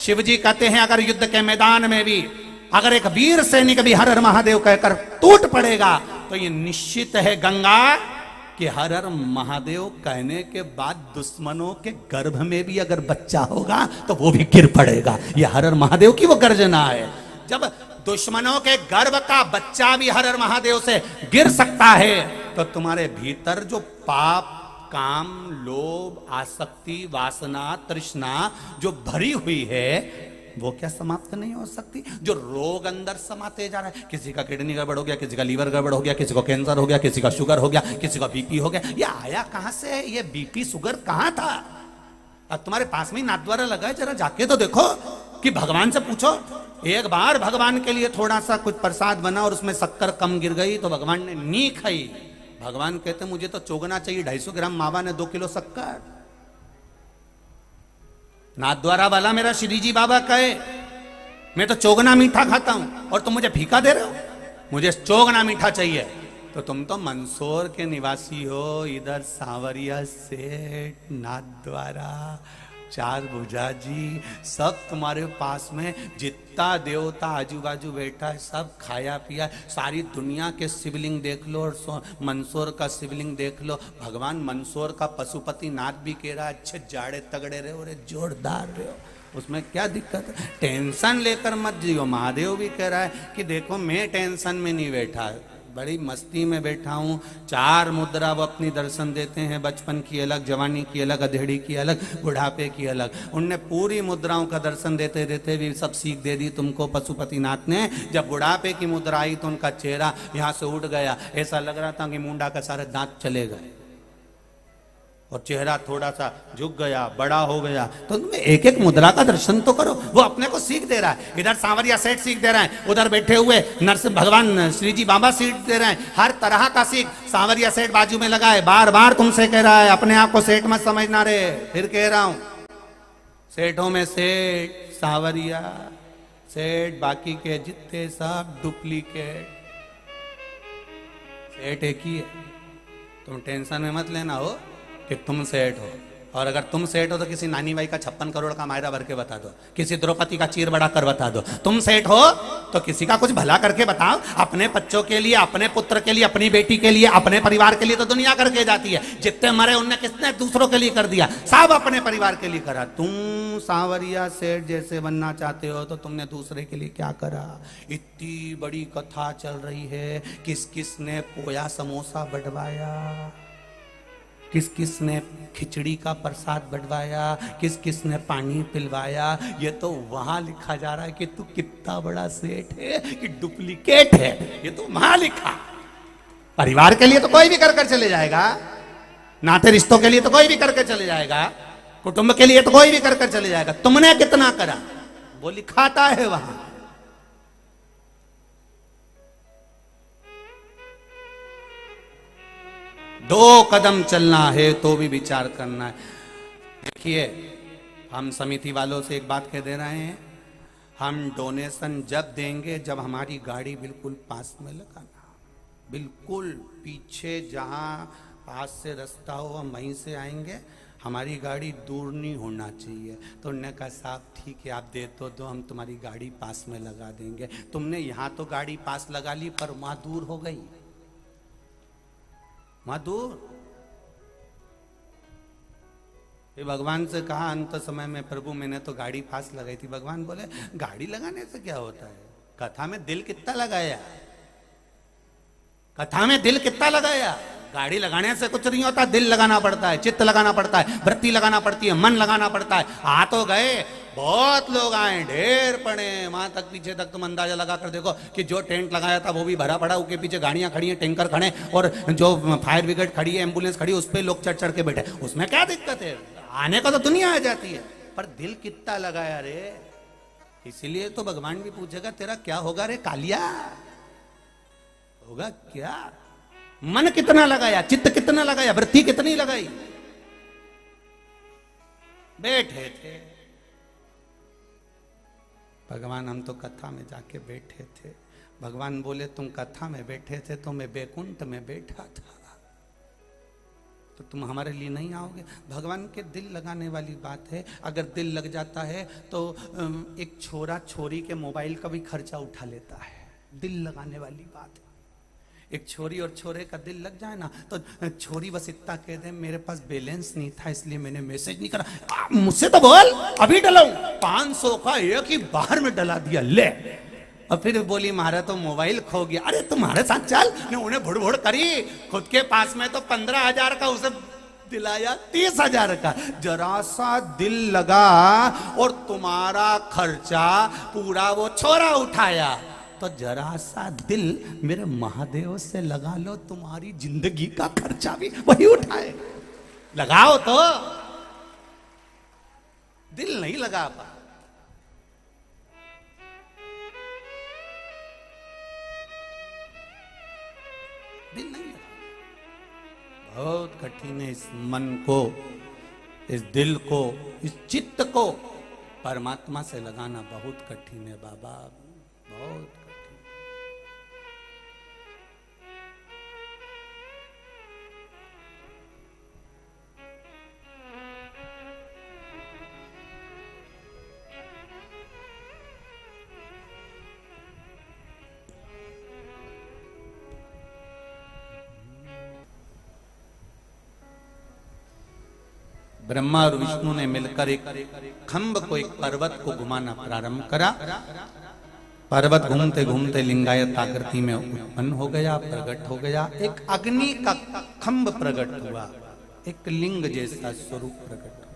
शिव जी कहते हैं अगर युद्ध के मैदान में भी अगर एक वीर सैनिक भी हर हर महादेव कहकर टूट पड़ेगा तो ये निश्चित है गंगा कि हर हर महादेव कहने के बाद दुश्मनों के गर्भ में भी अगर बच्चा होगा तो वो भी गिर पड़ेगा। ये हर हर महादेव की वो गर्जना है। जब दुश्मनों के गर्भ का बच्चा भी हर हर महादेव से गिर सकता है तो तुम्हारे भीतर जो पाप काम लोभ आसक्ति वासना तृष्णा जो भरी हुई है वो क्या समाप्त नहीं हो सकती। जो रोग अंदर समाते जा रहा है, किसी का किडनी गड़बड़ हो गया, किसी का लीवर गड़बड़ हो गया, किसी को कैंसर हो गया, किसी का शुगर हो गया, किसी का बीपी हो गया, ये आया कहां से? ये बीपी शुगर कहां था? अब तुम्हारे पास में नाथद्वारा लगा है, जरा जाके तो देखो कि भगवान से पूछो। एक बार भगवान के लिए थोड़ा सा कुछ प्रसाद बना और उसमें शक्कर कम गिर गई तो भगवान ने नी खाई। भगवान कहते मुझे तो चोगना चाहिए 250 ग्राम मावा ने 2 किलो शक्कर। नाथद्वारा वाला मेरा श्री जी बाबा कहे मैं तो चोगना मीठा खाता हूं और तुम मुझे फीका दे रहे हो, मुझे चोगना मीठा चाहिए। तो तुम तो मंदसौर के निवासी हो, इधर सांवरिया सेठ नाथद्वारा चार भुजा जी सब तुम्हारे पास में, जितना देवता आजू बाजू बैठा है सब खाया पिया, सारी दुनिया के शिवलिंग देख लो और मंदसौर का शिवलिंग देख लो। भगवान मंदसौर का पशुपति नाथ भी कह रहा है अच्छे जाड़े तगड़े रहे हो, जोरदार रहे हो, उसमें क्या दिक्कत है? टेंशन लेकर मत जियो। महादेव भी कह रहा है कि देखो मैं टेंशन में नहीं बैठा, बड़ी मस्ती में बैठा हूँ। 4 मुद्रा वो अपनी दर्शन देते हैं, बचपन की अलग, जवानी की अलग, अधेड़ी की अलग, बुढ़ापे की अलग। उनने पूरी मुद्राओं का दर्शन देते देते भी सब सीख दे दी तुमको पशुपतिनाथ ने। जब बुढ़ापे की मुद्रा आई तो उनका चेहरा यहाँ से उठ गया, ऐसा लग रहा था कि मुंडा का सारे दांत चले गए और चेहरा थोड़ा सा झुक गया, बड़ा हो गया। तो तुम्हें एक एक मुद्रा का दर्शन तो करो। वो अपने को सीख दे रहा है, इधर सांवरिया सेठ सीख दे रहा है, उधर बैठे हुए नरसिंह भगवान श्री जी बाबा सीख दे रहे हैं, हर तरह का सीख। सांवरिया सेठ बाजू में लगा है, बार बार तुमसे कह रहा है अपने आप को सेठ मत समझना रे। फिर कह रहा हूं सेठों में सेठ सांवरिया सेठ, बाकी के जितने सब डुप्लीकेट, सेठ एक ही है। तुम टेंशन में मत लेना हो कि तुम सेठ हो, और अगर तुम सेठ हो तो किसी नानी बाई का 56 करोड़ का मायरा भर के बता दो, किसी द्रौपदी का चीर बड़ा कर बता दो। तुम सेठ हो तो किसी का कुछ भला करके बताओ, अपने बच्चों के लिए, अपने पुत्र के लिए, अपनी बेटी के लिए, अपने परिवार के लिए तो दुनिया करके जाती है। जितने मरे उनने किसने दूसरों के लिए कर दिया, सब अपने परिवार के लिए करा। तुम सांवरिया सेठ जैसे बनना चाहते हो तो तुमने दूसरे के लिए क्या करा? इतनी बड़ी कथा चल रही है, किस किस ने पोया समोसा बंटवाया, किस किस ने खिचड़ी का प्रसाद बंटवाया, किस किस ने पानी पिलवाया। ये तो वहां लिखा जा रहा है कि तू कितना बड़ा सेठ है कि डुप्लीकेट है, ये तो वहां लिखा। परिवार के लिए तो कोई भी कर कर चले जाएगा, नाते रिश्तों के लिए तो कोई भी करके चले जाएगा, कुटुंब के लिए तो कोई भी कर कर चले जाएगा। तुमने कितना करा वो लिखाता है वहां। दो कदम चलना है तो भी विचार करना है। देखिए हम समिति वालों से एक बात कह दे रहे हैं, हम डोनेशन जब देंगे जब हमारी गाड़ी बिल्कुल पास में लगाना, बिल्कुल पीछे जहां पास से रास्ता हो हम वहीं से आएंगे, हमारी गाड़ी दूर नहीं होना चाहिए। तो उन्होंने कहा साहब ठीक है आप दे तो दो, हम तुम्हारी गाड़ी पास में लगा देंगे। तुमने यहाँ तो गाड़ी पास लगा ली पर वहां दूर हो गई, दूर। भगवान से कहा अंत समय में प्रभु मैंने तो गाड़ी पास लगाई थी। भगवान बोले गाड़ी लगाने से क्या होता है, कथा में दिल कितना लगाया, कथा में दिल कितना लगाया। गाड़ी लगाने से कुछ नहीं होता, दिल लगाना पड़ता है, चित्त लगाना पड़ता है, वृत्ति लगाना पड़ती है, मन लगाना पड़ता है। आ तो गए, बहुत लोग आए, ढेर पड़े वहां तक, पीछे तक तुम अंदाजा लगा कर देखो कि जो टेंट लगाया था वो भी भरा पड़ा, उसके पीछे गाड़ियां खड़ी हैं, टैंकर खड़े, और जो फायर ब्रिगेड खड़ी है, एम्बुलेंस खड़ी है, उस पर लोग चढ़ चढ़ के बैठे। उसमें क्या दिक्कत है, आने का तो दुनिया आ जाती है, पर दिल कितना लगाया रे। इसीलिए तो भगवान भी पूछेगा तेरा क्या होगा रे कालिया, होगा क्या? मन कितना लगाया, चित्त कितना लगाया, वृत्ति कितनी लगाई। बैठे थे भगवान, हम तो कथा में जाके बैठे थे। भगवान बोले तुम कथा में बैठे थे तो मैं बैकुंठ में बैठा था। तो तुम हमारे लिए नहीं आओगे। भगवान के दिल लगाने वाली बात है। अगर दिल लग जाता है तो एक छोरा छोरी के मोबाइल का भी खर्चा उठा लेता है। दिल लगाने वाली बात है। एक छोरी और छोरे का दिल लग जाए ना तो छोरी बस इतना कह दे मेरे पास बैलेंस नहीं था इसलिए मैंने मैसेज नहीं करा। मुझसे तो बोल अभी डलाऊं। 500 का एक ही बार में डला दिया ले। और फिर बोली मारा तो मोबाइल खो गया। अरे तुम्हारे साथ चल। ने उन्हें भुड़ भुड़ करी। खुद के पास में तो 15,000 का उसे दिलाया 30,000 का। जरा सा दिल लगा और तुम्हारा खर्चा पूरा वो छोरा उठाया। तो जरा सा दिल मेरे महादेव से लगा लो, तुम्हारी जिंदगी का खर्चा भी वही उठाए। लगाओ तो दिल नहीं लगा पा। दिल नहीं लगा। बहुत कठिन है इस मन को, इस दिल को, इस चित्त को परमात्मा से लगाना बहुत कठिन है बाबा, बहुत कठिन। ब्रह्मा और विष्णु ने मिलकर एक खंभ को, एक पर्वत को घुमाना प्रारंभ करा। पर्वत घूमते घूमते लिंगायत आकृति में उत्पन्न हो गया, प्रकट हो गया। एक अग्नि का खंभ प्रकट हुआ, एक लिंग जैसा स्वरूप प्रकट हुआ।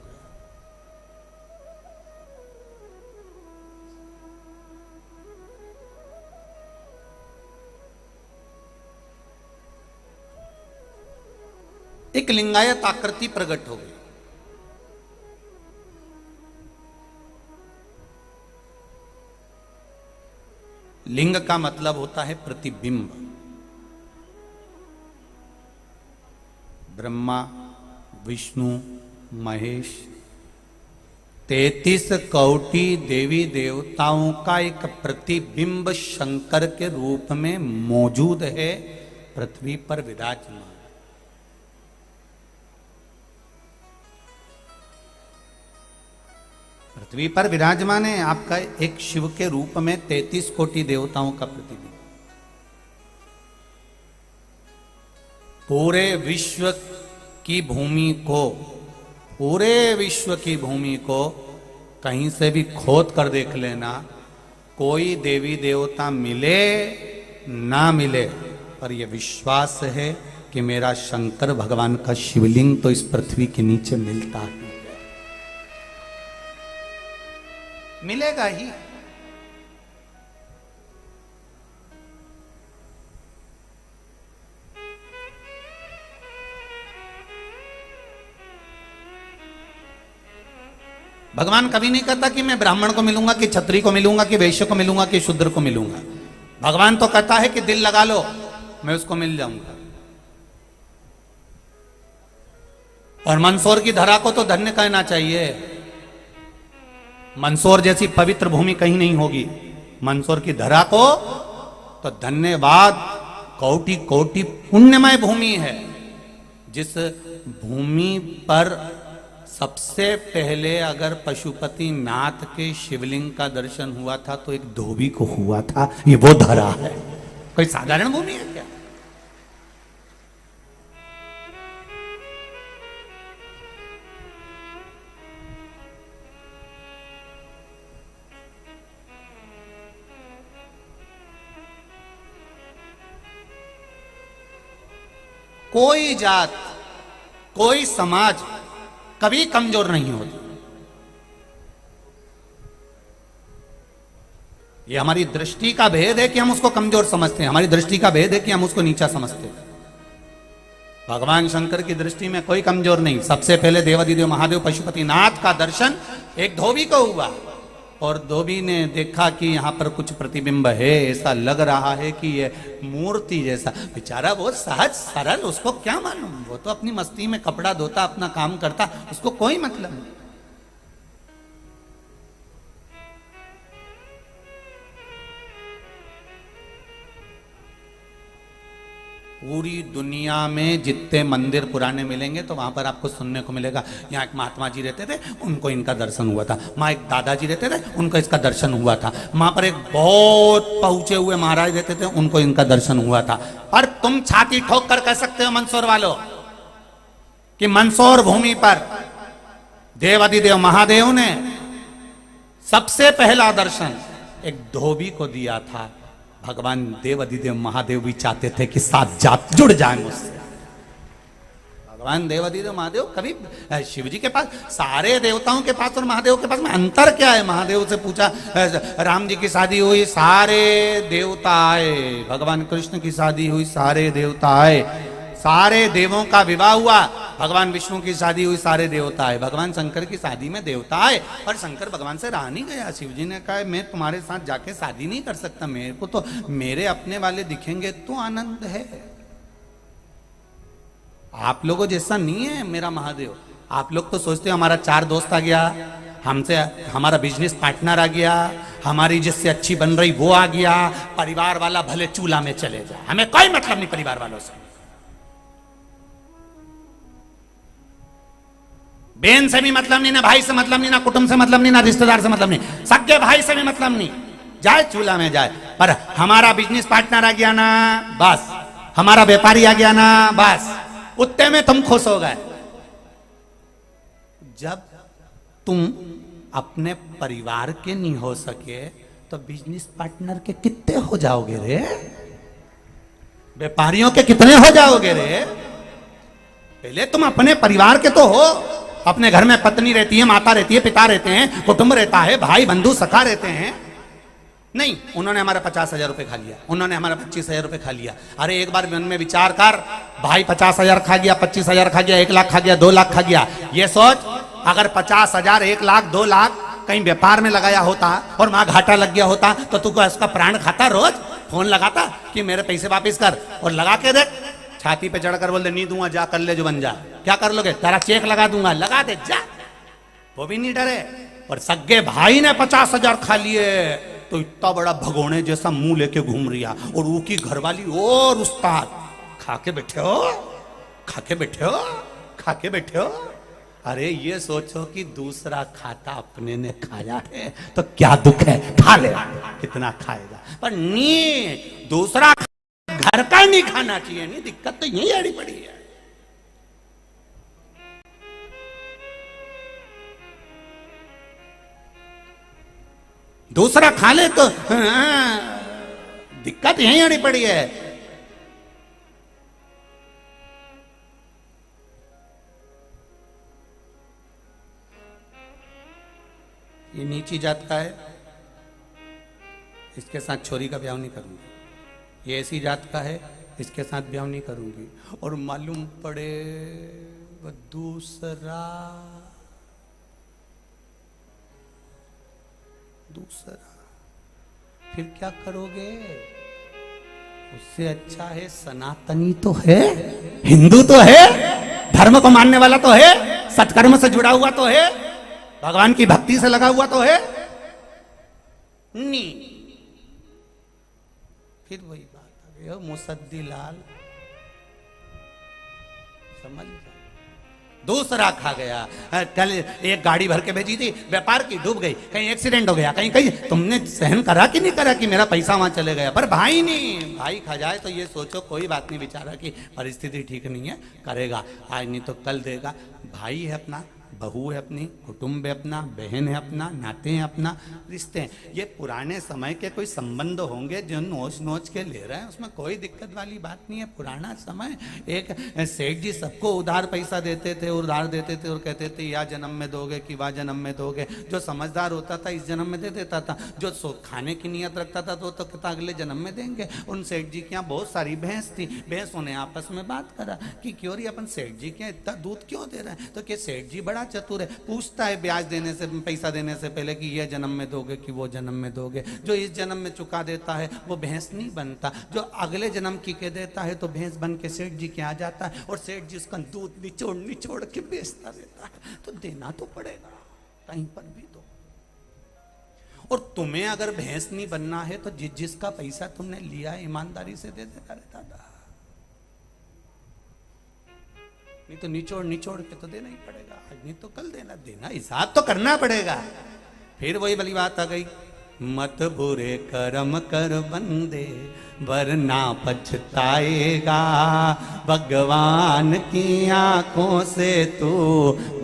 एक लिंगायत आकृति प्रकट हो गई। लिंग का मतलब होता है प्रतिबिंब। ब्रह्मा, विष्णु, महेश, 33 कोटि देवी देवताओं का एक प्रतिबिंब शंकर के रूप में मौजूद है पृथ्वी पर विराजमान। पृथ्वी पर विराजमान है आपका एक शिव के रूप में 33 कोटि देवताओं का प्रतिबिंब। पूरे विश्व की भूमि को, पूरे विश्व की भूमि को कहीं से भी खोद कर देख लेना, कोई देवी देवता मिले ना मिले, पर यह विश्वास है कि मेरा शंकर भगवान का शिवलिंग तो इस पृथ्वी के नीचे मिलता है, मिलेगा ही। भगवान कभी नहीं कहता कि मैं ब्राह्मण को मिलूंगा कि क्षत्रिय को मिलूंगा कि वैश्य को मिलूंगा कि शूद्र को मिलूंगा। भगवान तो कहता है कि दिल लगा लो मैं उसको मिल जाऊंगा। और मंदसौर की धरा को तो धन्य कहना चाहिए। मंदसौर जैसी पवित्र भूमि कहीं नहीं होगी। मंदसौर की धरा को तो धन्यवाद, कोटि कोटि पुण्यमय भूमि है। जिस भूमि पर सबसे पहले अगर पशुपति नाथ के शिवलिंग का दर्शन हुआ था तो एक धोबी को हुआ था, ये वो धरा है। कोई साधारण भूमि है क्या? कोई जात, कोई समाज कभी कमजोर नहीं होती। ये हमारी दृष्टि का भेद है कि हम उसको कमजोर समझते हैं, हमारी दृष्टि का भेद है कि हम उसको नीचा समझते हैं। भगवान शंकर की दृष्टि में कोई कमजोर नहीं। सबसे पहले देवादिदेव महादेव पशुपति नाथ का दर्शन एक धोबी को हुआ और धोबी ने देखा कि यहां पर कुछ प्रतिबिंब है, ऐसा लग रहा है कि ये मूर्ति जैसा। बेचारा वो सहज सरल, उसको क्या मालूम, वो तो अपनी मस्ती में कपड़ा धोता, अपना काम करता, उसको कोई मतलब नहीं। पूरी दुनिया में जितने मंदिर पुराने मिलेंगे तो वहां पर आपको सुनने को मिलेगा, यहाँ एक महात्मा जी रहते थे, उनको इनका दर्शन हुआ था, वहाँ एक दादाजी रहते थे, उनको इसका दर्शन हुआ था, वहां पर एक बहुत पहुंचे हुए महाराज रहते थे, उनको इनका दर्शन हुआ था। पर तुम छाती ठोक कर कह सकते हो मंदसौर वालों कि मंदसौर भूमि पर देवाधिदेव महादेव ने सबसे पहला दर्शन एक धोबी को दिया था। भगवान देवाधिदेव महादेव भी चाहते थे कि साथ जात जुड़ जाए मुझसे। भगवान देवाधिदेव महादेव कभी शिव जी के पास, सारे देवताओं के पास और महादेव के पास में अंतर क्या है? महादेव से पूछा, राम जी की शादी हुई, सारे देवता आए, भगवान कृष्ण की शादी हुई, सारे देवता आए, सारे देवों का विवाह हुआ, भगवान विष्णु की शादी हुई, सारे देवता आए, भगवान शंकर की शादी में देवता आए, और शंकर भगवान से रहा नहीं गया। शिव जी ने कहा मैं तुम्हारे साथ जाके शादी नहीं कर सकता, मेरे को तो मेरे अपने वाले दिखेंगे तो आनंद है। आप लोगों जैसा नहीं है मेरा महादेव। आप लोग तो सोचते हो हमारा 4 दोस्त आ गया, हमसे हमारा बिजनेस पार्टनर आ गया, हमारी जिससे अच्छी बन रही वो आ गया, परिवार वाला भले चूल्हा में चले जाए, हमें कोई मतलब नहीं परिवार वालों से। बहन से भी मतलब नहीं, ना भाई से मतलब नहीं, ना कुटुंब से मतलब नहीं, ना रिश्तेदार से मतलब नहीं, सगे भाई से भी मतलब नहीं, जाए चूल्हा में जाए। पर हमारा बिजनेस पार्टनर आ गया ना बस, हमारा व्यापारी आ गया ना बस, उतने में तुम खुश हो गए। जब तुम अपने परिवार के नहीं हो सके तो बिजनेस पार्टनर के कितने हो जाओगे रे? व्यापारियों के कितने हो जाओगे रे? पहले तुम अपने परिवार के तो हो। अपने घर में पत्नी रहती है, माता रहती है, पिता रहते हैं, कुटुंब रहता है, भाई बंधु सखा रहते हैं। नहीं, उन्होंने हमारा 50,000 रुपए खा लिया, उन्होंने हमारा 25,000 रुपए खा लिया। अरे एक बार मन में विचार कर, भाई 50,000 खा गया, 25,000 खा गया, 1 लाख खा गया, 2 लाख खा गया। ये सोच, अगर 50,000, 1 लाख, 2 लाख कहीं व्यापार में लगाया होता और वहां घाटा लग गया होता तो तू उसका प्राण खाता? रोज फोन लगाता कि मेरे पैसे वापिस कर, और लगा के देख, छाती पे चढ़कर बोल दे नहीं दूंगा, जा कर ले जो बन जा। क्या कर लोगे? तेरा चेक लगा दूंगा, लगा दे जा, वो भी नहीं डरे। और सगे भाई ने 50,000 खा लिए तो इतना बड़ा भगोने जैसा मुंह लेके घूम रिया, और वो की घरवाली और उस्ताद, खा के बैठे हो, खा के बैठे हो, खा के बैठे हो। अरे ये सोचो कि दूसरा खाता अपने ने खाया है तो क्या दुख है, खा ले, कितना खाएगा। पर नहीं, दूसरा घर का ही नहीं खाना चाहिए। नहीं, दिक्कत तो यही आड़ी पड़ी है। दूसरा खा ले तो दिक्कत यही आड़ी पड़ी है। ये नीची जात का है, इसके साथ छोरी का ब्याह नहीं करूंगी। ये ऐसी जात का है, इसके साथ ब्याह नहीं करूंगी। और मालूम पड़े वो दूसरा फिर क्या करोगे? उससे अच्छा है सनातनी तो है, हिंदू तो है, धर्म को मानने वाला तो है, सत्कर्म से जुड़ा हुआ तो है, भगवान की भक्ति से लगा हुआ तो है। नहीं, फिर वही बात आ गई, मुसद्दी लाल समझ गया। दूसरा खा गया। कल एक गाड़ी भर के भेजी थी, व्यापार की, डूब गई, कहीं एक्सीडेंट हो गया, कहीं कहीं तुमने सहन करा कि नहीं करा कि मेरा पैसा वहां चले गया? पर भाई नहीं, भाई खा जाए तो ये सोचो कोई बात नहीं, बेचारा की परिस्थिति ठीक नहीं है, करेगा आज नहीं तो कल देगा। भाई है अपना, बहू है अपनी, कुटुंब है अपना, बहन है अपना, नाते हैं अपना, रिश्ते हैं। ये पुराने समय के कोई संबंध होंगे जो नोच नोच के ले रहे हैं, उसमें कोई दिक्कत वाली बात नहीं है। पुराना समय, एक सेठ जी सबको उधार पैसा देते थे, उधार देते थे और कहते थे या जन्म में दोगे कि वाह जन्म में दोगे। जो समझदार होता था इस जन्म में दे देता था, जो खाने की नियत रखता था तो कहता अगले जन्म में देंगे। उन सेठ जी के यहाँ बहुत सारी भैंस थी, भैंसों ने आपस में बात करा कि क्यों री अपन सेठ जी के इतना दूध क्यों दे रहे हैं? तो क्या सेठ जी बड़ा चतुर है, पूछता है ब्याज देने से, पैसा देने से पहले कि ये जन्म में दोगे कि वो जन्म में दोगे। जो इस जन्म में चुका देता है वो भैंस नहीं बनता, जो अगले जन्म की के देता है तो भैंस बन के सेठ जी के आ जाता है, और सेठ जी उसका दूध निचोड़ निचोड़ के बेचता रहता है। तो देना तो पड़ेगा, कहीं पर भी दो। और तुम्हें अगर भैंस नहीं बनना है तो जिसका पैसा तुमने लिया ईमानदारी से दे देता रहता था। नहीं तो निचोड़ निचोड़ के तो देना ही पड़ेगा, आज नहीं तो कल देना, देना हिसाब तो करना पड़ेगा। फिर वही वाली बात आ गई, मत बुरे कर्म कर बंदे वरना पछताएगा, भगवान की आंखों से तू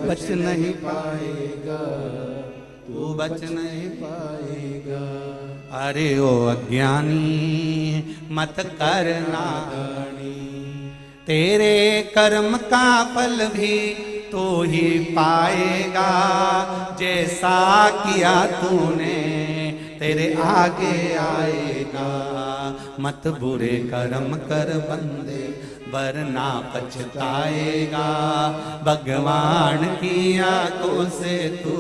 बच नहीं पाएगा, तू बच नहीं पाएगा। अरे ओ अज्ञानी मत करना, तेरे कर्म का फल भी तू ही पाएगा, जैसा किया तूने तेरे आगे आएगा। मत बुरे कर्म कर बंदे वरना पछताएगा, भगवान की आंखों से तू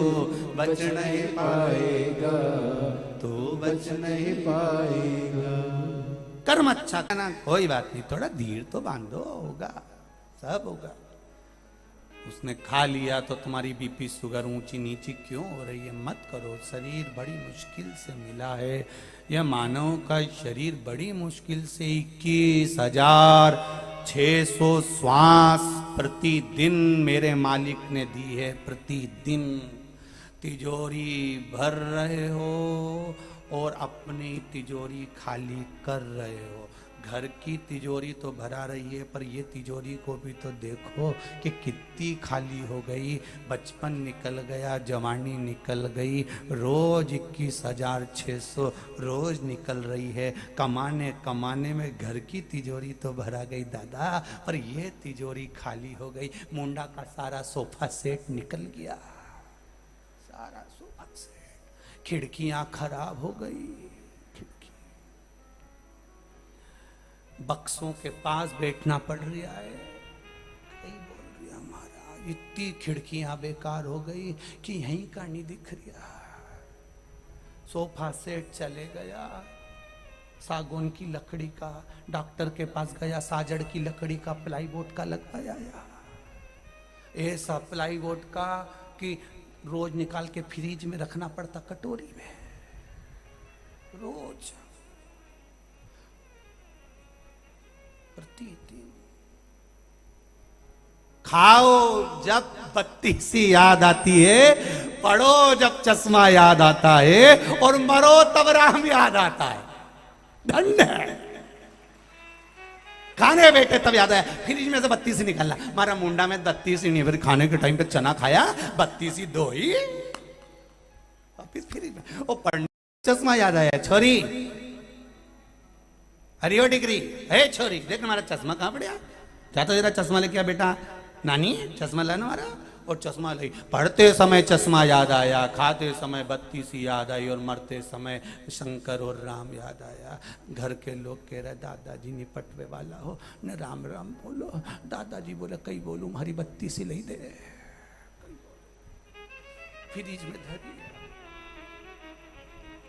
बच नहीं पाएगा, तू बच नहीं पाएगा। कर्म अच्छा करना कोई बात नहीं, थोड़ा धीर तो बांधो, होगा सब होगा। उसने खा लिया तो तुम्हारी बीपी शुगर ऊंची नीची क्यों हो रही है? मत करो, शरीर बड़ी मुश्किल से मिला है, यह मानव का शरीर बड़ी मुश्किल से 21,600 श्वास प्रतिदिन मेरे मालिक ने दी है, प्रतिदिन। तिजोरी भर रहे हो और अपनी तिजोरी खाली कर रहे हो। घर की तिजोरी तो भरा रही है, पर ये तिजोरी को भी तो देखो कि कितनी खाली हो गई। बचपन निकल गया, जवानी निकल गई, रोज 21,600 रोज निकल रही है। कमाने कमाने में घर की तिजोरी तो भरा गई दादा, पर ये तिजोरी खाली हो गई। मुंडा का सारा सोफा सेट निकल गया, सारा सोफा सेट, खिड़कियां खराब हो गई, बक्सों के पास बैठना पड़ रहा है। कई बोल रहा महाराज इतनी खिड़कियां बेकार हो गई कि यहीं का नहीं दिख रहा। सोफा सेट चले गया, सागौन की लकड़ी का, डॉक्टर के पास गया, साजड़ की लकड़ी का प्लाईवुड का लगवाया। ऐसा प्लाईवुड का कि रोज निकाल के फ्रिज में रखना पड़ता, कटोरी में रोज, प्रतिदिन। खाओ जब बत्ती सी याद आती है, पढ़ो जब चश्मा याद आता है, और मरो तब राम याद आता है। दंड है। खाने बैठे तब याद आया, फ्रिज में से बत्ती सी निकालना, हमारा मुंडा में बत्ती सी नहीं, फिर खाने के टाइम पे चना खाया, बत्ती सी धोई, वापिस फ्रिज में। ओ पढ़ने चश्मा याद आया, छोरी हरियो डिग्री है, छोरी देख हमारा चश्मा कहाँ पड़ा, क्या तो तेरा चश्मा लेके आ बेटा, नानी चश्मा लाना हमारा। और चश्मा ले, पढ़ते समय चश्मा याद आया, खाते समय बत्ती सी याद आई, और मरते समय शंकर और राम याद आया। घर के लोग कह रहे दादाजी निपटवे वाला हो न, राम राम बोलो। दादाजी बोले कई बोलूं, हरी बत्ती सी ले दे, फ्रिज में धरी।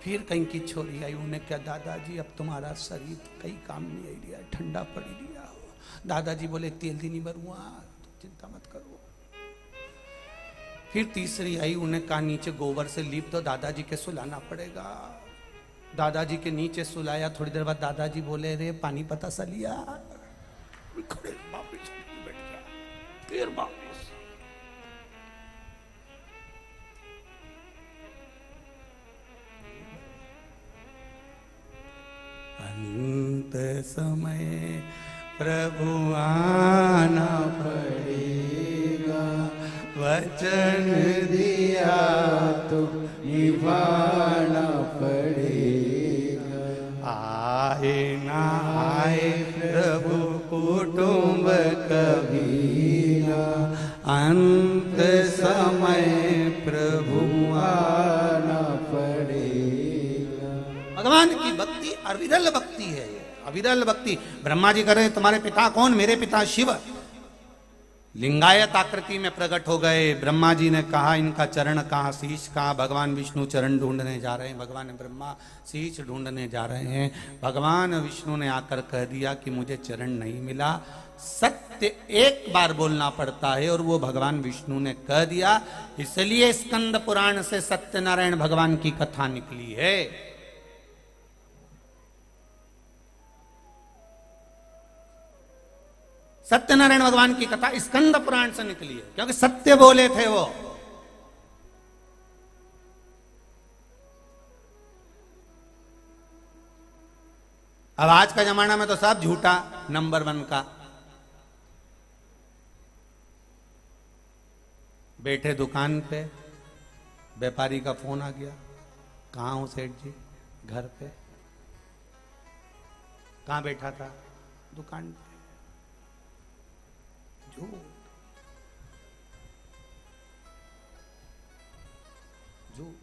फिर कहीं की छोरी आई, उन्हें क्या दादाजी अब तुम्हारा शरीर कई काम नहीं आई रहा, ठंडा पड़ी दिया हो। दादाजी बोले तेल दी नहीं भरूंगा, तो चिंता मत करो। फिर तीसरी आई, उन्हें कहा नीचे गोबर से लीप दो, दादाजी के सुलाना पड़ेगा। दादाजी के नीचे सुलाया, थोड़ी देर बाद दादाजी बोले रे पानी पता सा लिया, खड़े वापिस बैठ गया, फिर वापस। अंत समय प्रभु आना पड़ेगा, वचन दिया तो निभाना पड़ेगा। आए ना आए प्रभु कुटुंब कबीरा, अंत समय प्रभु आना पड़ेगा। भगवान की भक्ति अविरल भक्ति है, अविरल भक्ति। ब्रह्मा जी कह रहे तुम्हारे पिता कौन? मेरे पिता शिव लिंगायत आकृति में प्रकट हो गए। ब्रह्मा जी ने कहा इनका चरण कहाँ, शीश कहाँ? भगवान विष्णु चरण ढूंढने जा रहे हैं, भगवान ब्रह्मा शीश ढूंढने जा रहे हैं। भगवान विष्णु ने आकर कह दिया कि मुझे चरण नहीं मिला। सत्य एक बार बोलना पड़ता है और वो भगवान विष्णु ने कह दिया, इसलिए स्कंद पुराण से सत्यनारायण भगवान की कथा निकली है। सत्यनारायण भगवान की कथा स्कंद पुराण से निकली है, क्योंकि सत्य बोले थे वो। अब आज का जमाना में तो सब झूठा नंबर 1 का। बैठे दुकान पे, व्यापारी का फोन आ गया, कहाँ हो सेठ जी? घर पे। कहाँ बैठा था? दुकान पे। झूठ झूठ,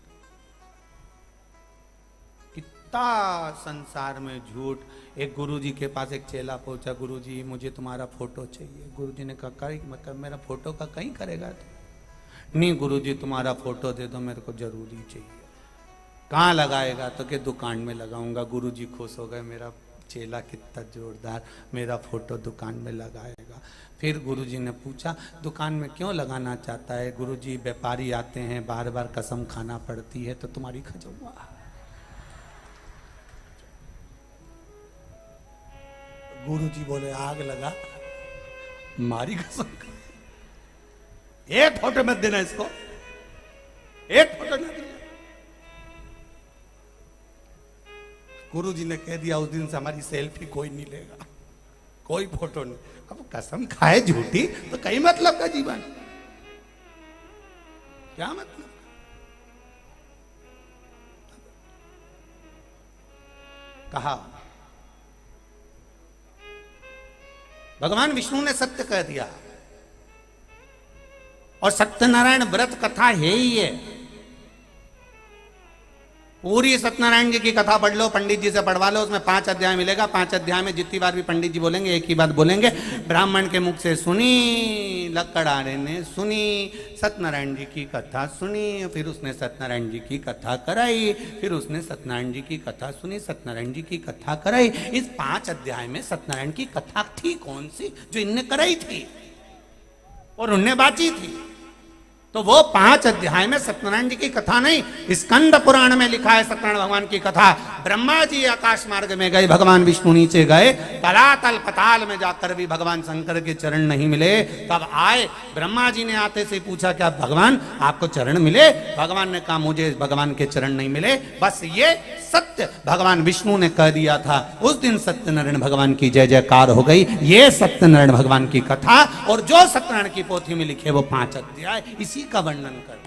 कितना संसार में झूठ। एक गुरुजी के पास एक चेला पहुंचा, गुरुजी मुझे तुम्हारा फोटो चाहिए। गुरुजी ने कहा कहीं मतलब मेरा फोटो का कहीं करेगा तो? नहीं गुरुजी तुम्हारा फोटो दे दो, मेरे को जरूरी चाहिए। कहाँ लगाएगा? तो के दुकान में लगाऊंगा। गुरुजी खुश हो गए, मेरा चेला कितना जोरदार, मेरा फोटो दुकान में लगाएगा। फिर गुरुजी ने पूछा दुकान में क्यों लगाना चाहता है? गुरुजी व्यापारी आते हैं, बार बार कसम खाना पड़ती है, तो तुम्हारी खजौआ। गुरुजी बोले आग लगा, मारी कसम। एक फोटो मत देना इसको, एक फोटो न देना। गुरुजी ने कह दिया उस दिन से हमारी सेल्फी कोई नहीं लेगा, कोई फोटो नहीं। अब कसम खाए झूठी तो कई मतलब का जीवन, क्या मतलब? कहा भगवान विष्णु ने सत्य कह दिया, और सत्यनारायण व्रत कथा है ही है। पूरी सत्यनारायण जी की कथा पढ़ लो, पंडित जी से पढ़वा लो, उसमें 5 अध्याय मिलेगा। 5 अध्याय में जितनी बार भी पंडित जी बोलेंगे एक ही बात बोलेंगे, ब्राह्मण के मुख से सुनी, लकड़ारे ने सुनी, सत्यनारायण जी की कथा सुनी, फिर उसने सत्यनारायण जी की कथा कराई, फिर उसने सत्यनारायण जी की कथा सुनी, सत्यनारायण जी की कथा कराई। इस 5 अध्याय में सत्यनारायण की कथा थी कौन सी जो इनने कराई थी और उनने बाची थी? तो वो 5 अध्याय में सत्यनारायण जी की कथा नहीं, स्कंद पुराण में लिखा है सत्यनारायण भगवान की कथा। ब्रह्मा जी आकाश मार्ग में गए, भगवान विष्णु नीचे गए, तलातल पताल में जाकर भी भगवान शंकर के चरण नहीं मिले। तब आए, ब्रह्मा जी ने आते से पूछा क्या भगवान आपको चरण मिले? भगवान ने कहा मुझे भगवान के चरण नहीं मिले। बस ये सत्य भगवान विष्णु ने कह दिया था। उस दिन सत्यनारायण भगवान की जय जयकार हो गई। ये सत्यनारायण भगवान की कथा, और जो सत्यनारायण की पोथी में लिखे वो 5 अध्याय इसी का वर्णन करते।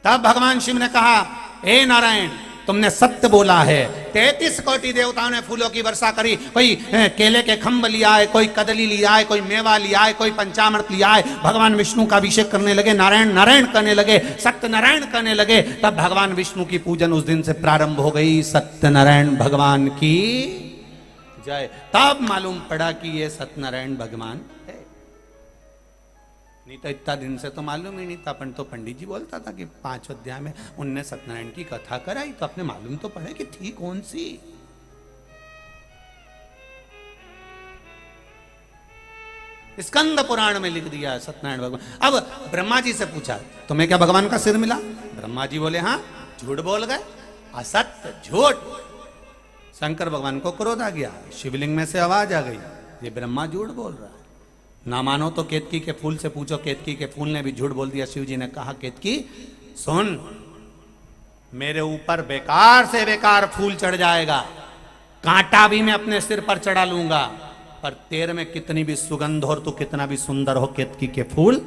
तब भगवान शिव ने कहा हे नारायण तुमने सत्य बोला है। 33 कोटि देवताओं ने फूलों की वर्षा करी। कोई केले के खंभ लिया है, कोई कदली लिया है, कोई मेवा लिया है, कोई पंचामृत लिया है। भगवान विष्णु का अभिषेक करने लगे, नारायण नारायण करने लगे, सत्यनारायण करने लगे। तब भगवान विष्णु की पूजन उस दिन से प्रारंभ हो गई। सत्यनारायण भगवान की जय। तब मालूम पड़ा कि ये सत्यनारायण भगवान है, नहीं तो इतना दिन से तो मालूम ही नहीं था। अपन तो पंडित जी बोलता था कि 5 अध्याय में उनने सत्यनारायण की कथा कराई, तो अपने मालूम तो पड़े कि थी कौन सी। स्कंद पुराण में लिख दिया सत्यनारायण भगवान। अब ब्रह्मा जी से पूछा तुम्हें क्या भगवान का सिर मिला? ब्रह्मा जी बोले हाँ। झूठ बोल गए, असत्य झूठ। शंकर भगवान को क्रोध आ गया, शिवलिंग में से आवाज आ गई ये ब्रह्मा झूठ बोल रहा है। ना मानो तो केतकी के फूल से पूछो। केतकी के फूल ने भी झूठ बोल दिया। शिव जी ने कहा केतकी सुन, मेरे ऊपर बेकार से बेकार फूल चढ़ जाएगा, कांटा भी मैं अपने सिर पर चढ़ा लूंगा, पर तेरे में कितनी भी सुगंध हो, तू कितना भी सुंदर हो केतकी के फूल,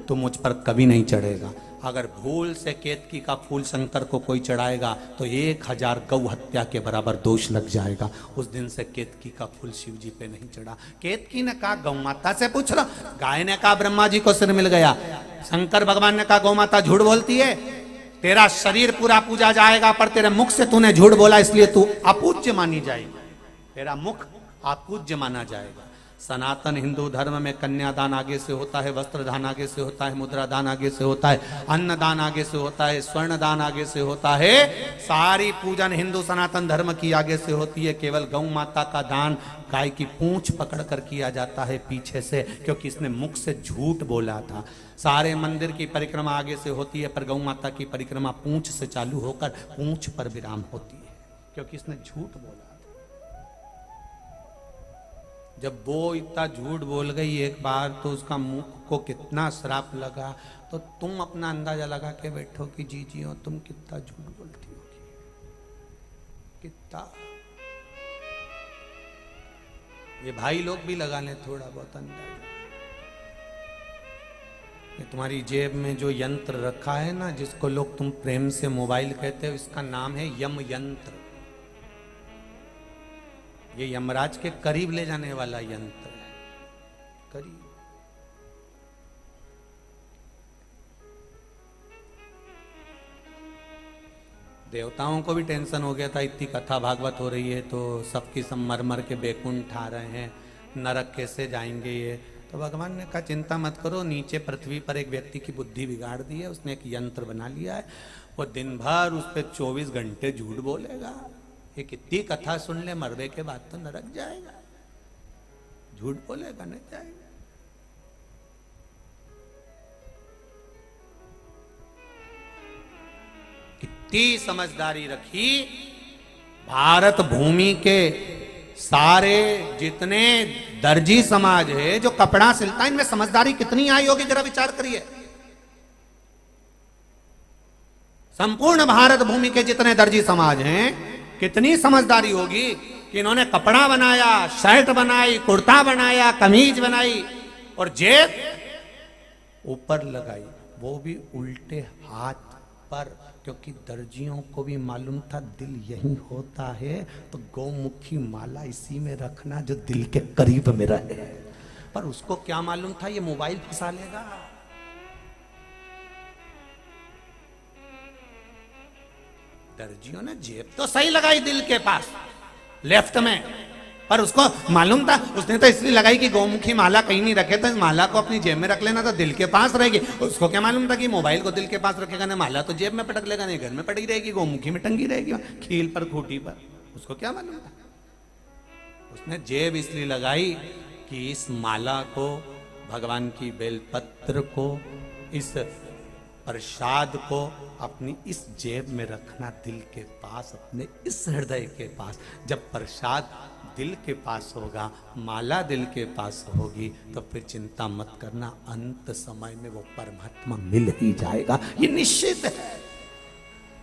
तो मुझ पर कभी नहीं चढ़ेगा। अगर भूल से केतकी का फूल शंकर को कोई चढ़ाएगा तो 1000 गौ हत्या के बराबर दोष लग जाएगा। उस दिन से केतकी का फूल शिव जी पे नहीं चढ़ा। केतकी ने कहा गौ माता से पूछ लो। गाय ने कहा ब्रह्मा जी को सिर मिल गया। शंकर भगवान ने कहा गौ माता झूठ बोलती है, तेरा शरीर पूरा पूजा जाएगा, पर तेरे मुख से तूने झूठ बोला इसलिए तू अपूज्य मानी जाएगी, तेरा मुख अपूज्य माना जाएगा। सनातन हिंदू धर्म में कन्यादान आगे से होता है, वस्त्र दान आगे से होता है, मुद्रा दान आगे से होता है, अन्न दान आगे से होता है, स्वर्ण दान आगे से होता है। सारी पूजन हिंदू सनातन धर्म की आगे से होती है। केवल गौ माता का दान गाय की पूंछ पकड़ कर किया जाता है पीछे से, क्योंकि इसने मुख से झूठ बोला था। सारे मंदिर की परिक्रमा आगे से होती है, पर गौ माता की परिक्रमा पूंछ से चालू होकर पूंछ पर विराम होती है, क्योंकि इसने झूठ बोला। जब वो इतना झूठ बोल गई एक बार तो उसका मुख को कितना श्राप लगा, तो तुम अपना अंदाजा लगा के बैठो कि जी हो तुम कितना झूठ बोलती होगी, कितना। ये भाई लोग भी लगा लें थोड़ा बहुत अंदाजा। ये तुम्हारी जेब में जो यंत्र रखा है ना, जिसको लोग तुम प्रेम से मोबाइल कहते हो, इसका नाम है यम यंत्र। ये यमराज के करीब ले जाने वाला यंत्र है, करीब। देवताओं को भी टेंशन हो गया था, इतनी कथा भागवत हो रही है तो सबकी सब मर मर के बेकुंठ आ रहे हैं, नरक कैसे जाएंगे ये। तो भगवान ने कहा चिंता मत करो, नीचे पृथ्वी पर एक व्यक्ति की बुद्धि बिगाड़ दी है, उसने एक यंत्र बना लिया है, वो दिन भर उस पर 24 घंटे झूठ बोलेगा। ये कितनी कथा सुन ले, मरने के बाद तो नरक जाएगा, झूठ बोलेगा नहीं जाएगा। कितनी समझदारी रखी। भारत भूमि के सारे जितने दर्जी समाज है जो कपड़ा सिलता है, इनमें समझदारी कितनी आई होगी, जरा विचार करिए। संपूर्ण भारत भूमि के जितने दर्जी समाज हैं, कितनी समझदारी होगी कि इन्होंने कपड़ा बनाया, शर्ट बनाई, कुर्ता बनाया, कमीज बनाई और जेब ऊपर लगाई, वो भी उल्टे हाथ पर, क्योंकि दर्जियों को भी मालूम था दिल यही होता है, तो गौमुखी माला इसी में रखना जो दिल के करीब में रहे। पर उसको क्या मालूम था ये मोबाइल फंसा लेगा। दर्जियों ने जेब तो सही लगाई दिल के पास लेफ्ट में, पर उसको मालूम था, उसने तो इसलिए लगाई कि गौमुखी माला कहीं नहीं रखे, तो इस माला को अपनी जेब में रख लेना तो दिल के पास रहेगी। उसको क्या मालूम था कि मोबाइल को दिल के पास रखेगा ना, माला तो जेब में पटक लेगा, नहीं घर में पटकी रहेगी, गौमुखी में टंगी रहेगी खील पर, खूटी पर। उसको क्या मालूम था। उसने जेब इसलिए लगाई कि इस माला को, भगवान की बेलपत्र को, इस प्रसाद को अपनी इस जेब में रखना, दिल के पास, अपने इस हृदय के पास। जब प्रसाद दिल के पास होगा, माला दिल के पास होगी, तो फिर चिंता मत करना, अंत समय में वो परमात्मा मिल ही जाएगा, ये निश्चित है।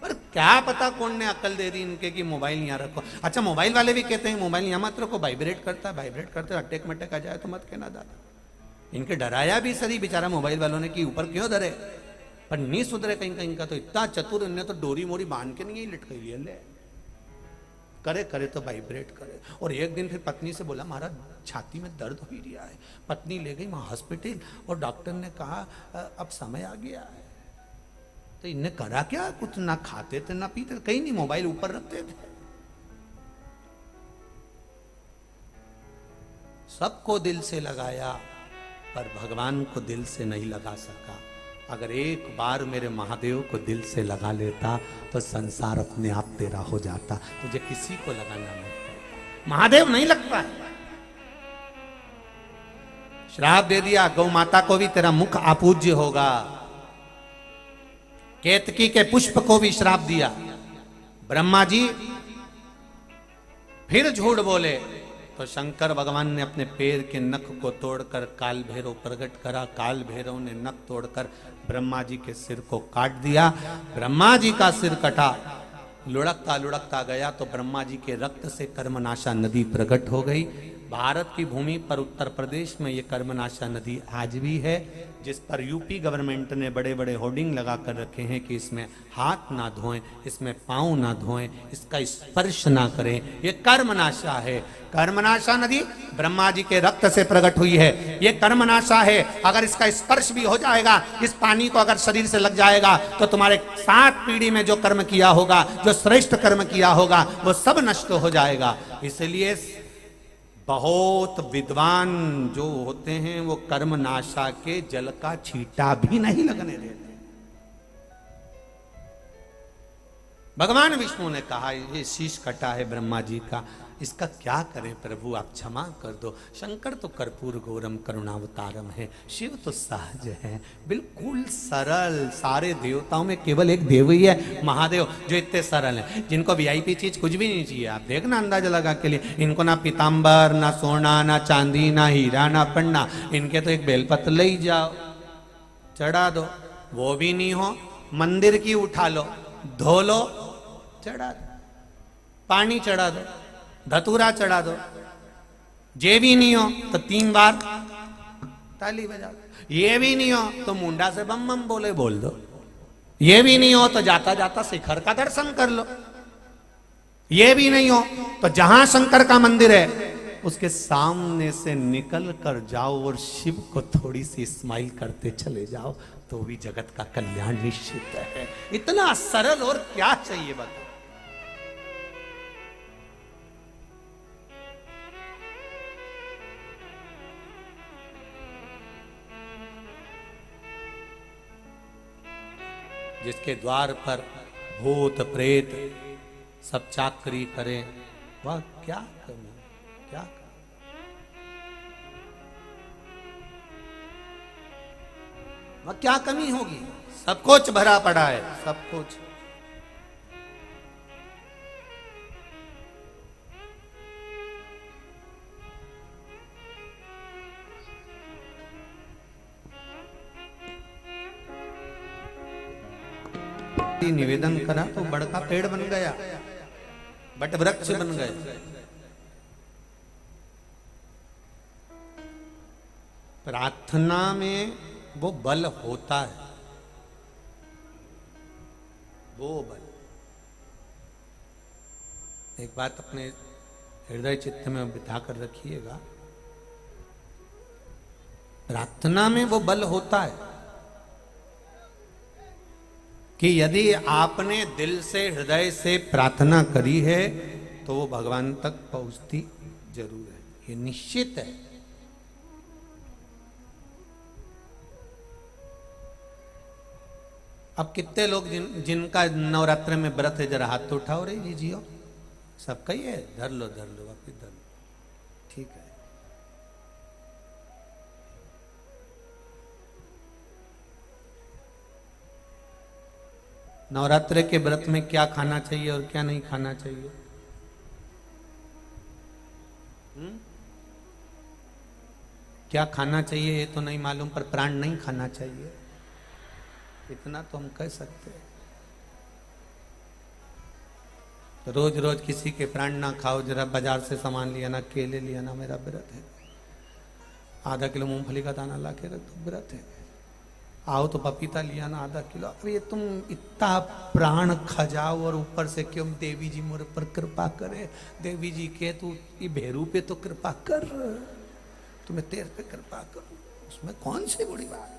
पर क्या पता कौन ने अकल दे दी इनके कि मोबाइल यहाँ रखो। अच्छा, मोबाइल वाले भी कहते हैं मोबाइल यहाँ मत रखो, वाइब्रेट करता है, वाइब्रेट करते अटैक मटैक आ जाए तो मत कहना दादा। इनके डराया भी सही बेचारा मोबाइल वालों ने कि ऊपर क्यों डरे, पर नहीं सुधरे कहीं कहीं का। तो इतना चतुर, इन्हें तो डोरी मोरी बांध के नहीं लटक लिया, ले करे करे तो वाइब्रेट करे। और एक दिन फिर पत्नी से बोला महाराज छाती में दर्द हो ही रहा है। पत्नी ले गई वहां हॉस्पिटल और डॉक्टर ने कहा अब समय आ गया है। तो इन्हें करा क्या, कुछ ना खाते थे ना पीते, कहीं नहीं, मोबाइल ऊपर रखते थे। सबको दिल से लगाया पर भगवान को दिल से नहीं लगा सका। अगर एक बार मेरे महादेव को दिल से लगा लेता तो संसार अपने आप तेरा हो जाता। तुझे किसी को लगाना नहीं, महादेव नहीं लगता है। श्राप दे दिया, गौ माता को भी तेरा मुख अपूज्य होगा। केतकी के पुष्प को भी श्राप दिया। ब्रह्मा जी फिर झूठ बोले तो शंकर भगवान ने अपने पैर के नख को तोड़कर काल भैरव प्रकट करा। काल भैरव ने नख तोड़कर ब्रह्मा जी के सिर को काट दिया। ब्रह्मा जी का सिर कटा, लुढ़कता लुढ़कता गया तो ब्रह्मा जी के रक्त से कर्मनाशा नदी प्रकट हो गई। भारत की भूमि पर उत्तर प्रदेश में ये कर्मनाशा नदी आज भी है, जिस पर यूपी गवर्नमेंट ने बड़े बड़े होर्डिंग लगा कर रखे हैं कि इसमें हाथ ना धोएं, इसमें पांव ना धोएं, इसका स्पर्श ना करें, ये कर्मनाशा है। कर्मनाशा नदी ब्रह्मा जी के रक्त से प्रकट हुई है, ये कर्मनाशा है। अगर इसका स्पर्श भी हो जाएगा, इस पानी को अगर शरीर से लग जाएगा तो तुम्हारे 7 पीढ़ी में जो कर्म किया होगा, जो श्रेष्ठ कर्म किया होगा, वो सब नष्ट हो जाएगा। इसलिए बहुत विद्वान जो होते हैं वो कर्मनाशा के जल का छींटा भी नहीं लगने देते। भगवान विष्णु ने कहा ये शीश कटा है ब्रह्मा जी का, इसका क्या करें प्रभु, आप क्षमा कर दो। शंकर तो कर्पूर गौरम करुणावतारम है, शिव तो सहज है, बिल्कुल सरल। सारे देवताओं में केवल एक देव ही है महादेव जो इतने सरल हैं, जिनको वीआईपी चीज कुछ भी नहीं चाहिए। आप देखना अंदाजा लगा के लिए, इनको ना पीताम्बर, ना सोना, ना चांदी, ना हीरा, ना पन्ना, इनके तो एक बेलपत्र ले ही जाओ, चढ़ा दो, वो भी नहीं हो, मंदिर की उठा लो, धो लो, चढ़ा दो, पानी चढ़ा दो, धतूरा चढ़ा दो, ये भी नहीं हो तो 3 बार ताली बजा दो, ये भी नहीं हो तो मुंडा से बम बम बोले बोल दो, ये भी नहीं हो तो जाता जाता शिखर का दर्शन कर लो, ये भी नहीं हो तो जहां शंकर का मंदिर है उसके सामने से निकल कर जाओ और शिव को थोड़ी सी स्माइल करते चले जाओ, तो भी जगत का कल्याण निश्चित है। इतना सरल और क्या चाहिए बताओ। जिसके द्वार पर भूत प्रेत सब चाकरी करें, वह क्या कमी, क्या कमी? वह क्या कमी होगी? सब कुछ भरा पड़ा है, सब कुछ। निवेदन करा तो बड़का पेड़ बन गया, बट वृक्ष बन गए। प्रार्थना में वो बल होता है, वो बल। एक बात अपने हृदय चित्त में बिठा कर रखिएगा, प्रार्थना में वो बल होता है कि यदि आपने दिल से हृदय से प्रार्थना करी है तो वो भगवान तक पहुंचती जरूर है, ये निश्चित है। अब कितने लोग जिनका नवरात्र में व्रत है, जरा हाथ तो उठाओ रे लीजिए, सबका ही है, धर लो धर लो, आप धर लो, ठीक है। नवरात्र के व्रत में क्या खाना चाहिए और क्या नहीं खाना चाहिए? क्या खाना चाहिए ये तो नहीं मालूम, पर प्राण नहीं खाना चाहिए, इतना तो हम कह सकते हैं। तो रोज रोज किसी के प्राण ना खाओ, जरा बाजार से सामान लिया ना, केले लिया ना, मेरा व्रत है। आधा किलो मूंगफली का दाना ला के रख दो, व्रत है। आओ तो पपीता लिया ना आधा किलो। अब ये तुम इतना प्राण खजाओ और ऊपर से क्यों देवी जी मोरे पर कृपा करे, देवी जी के तू ये भेरू पे तो कृपा कर, तुम्हें तेरे पे कृपा करूं, उसमें कौन सी बड़ी बात।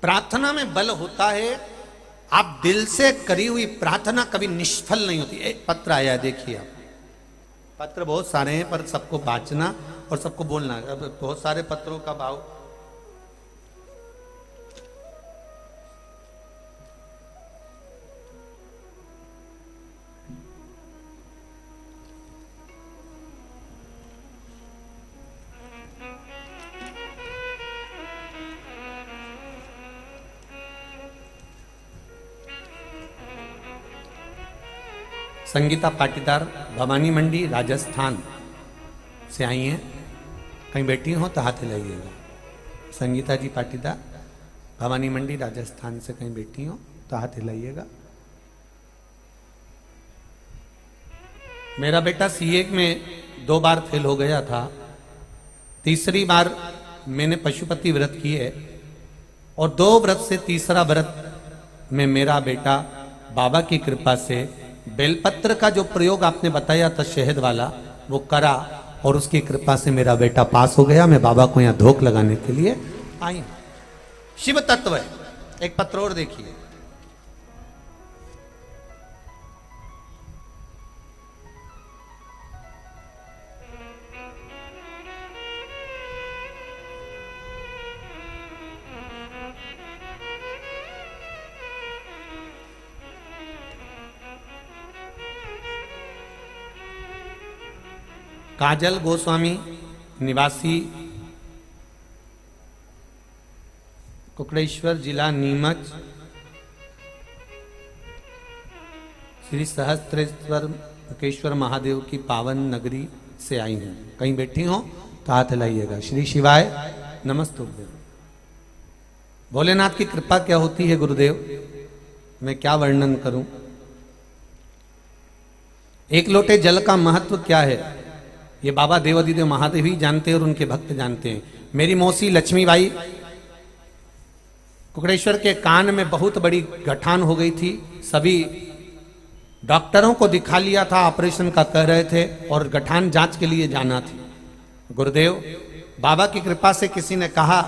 प्रार्थना में बल होता है, आप दिल से करी हुई प्रार्थना कभी निष्फल नहीं होती। एक पत्र आया, देखिए आप, पत्र बहुत सारे हैं पर सबको बांचना और सबको बोलना। अब बहुत सारे पत्रों का भाव, संगीता पाटीदार भवानी मंडी राजस्थान से आई हैं, कहीं बैठी हो तो हाथ हिलाइएगा। संगीता जी पाटीदार भवानी मंडी राजस्थान से कहीं बैठी हो तो हाथ हिलाइएगा। मेरा बेटा सीए में 2 बार फेल हो गया था, तीसरी बार मैंने पशुपति व्रत किए और 2 व्रत से तीसरा व्रत में मेरा बेटा बाबा की कृपा से बेलपत्र का जो प्रयोग आपने बताया था शहद वाला, वो करा और उसकी कृपा से मेरा बेटा पास हो गया। मैं बाबा को यहाँ धोख लगाने के लिए आई हूं। शिव तत्व है। एक पत्र और देखिए, काजल गोस्वामी निवासी कुकड़ेश्वर जिला नीमच श्री सहस्त्रेश्वर मुकेश्वर महादेव की पावन नगरी से आई हूं। कहीं बैठी हो तो हाथ हिलाइएगा। श्री शिवाय नमस्तुभ्यं। भोलेनाथ की कृपा क्या होती है गुरुदेव, मैं क्या वर्णन करूं। एक लोटे जल का महत्व क्या है ये बाबा देवादिदेव महादेव ही जानते हैं और उनके भक्त जानते हैं। मेरी मौसी लक्ष्मीबाई कुकड़ेश्वर के कान में बहुत बड़ी गठान हो गई थी। सभी डॉक्टरों को दिखा लिया था, ऑपरेशन का कह रहे थे और गठान जांच के लिए जाना थी। गुरुदेव बाबा की कृपा से किसी ने कहा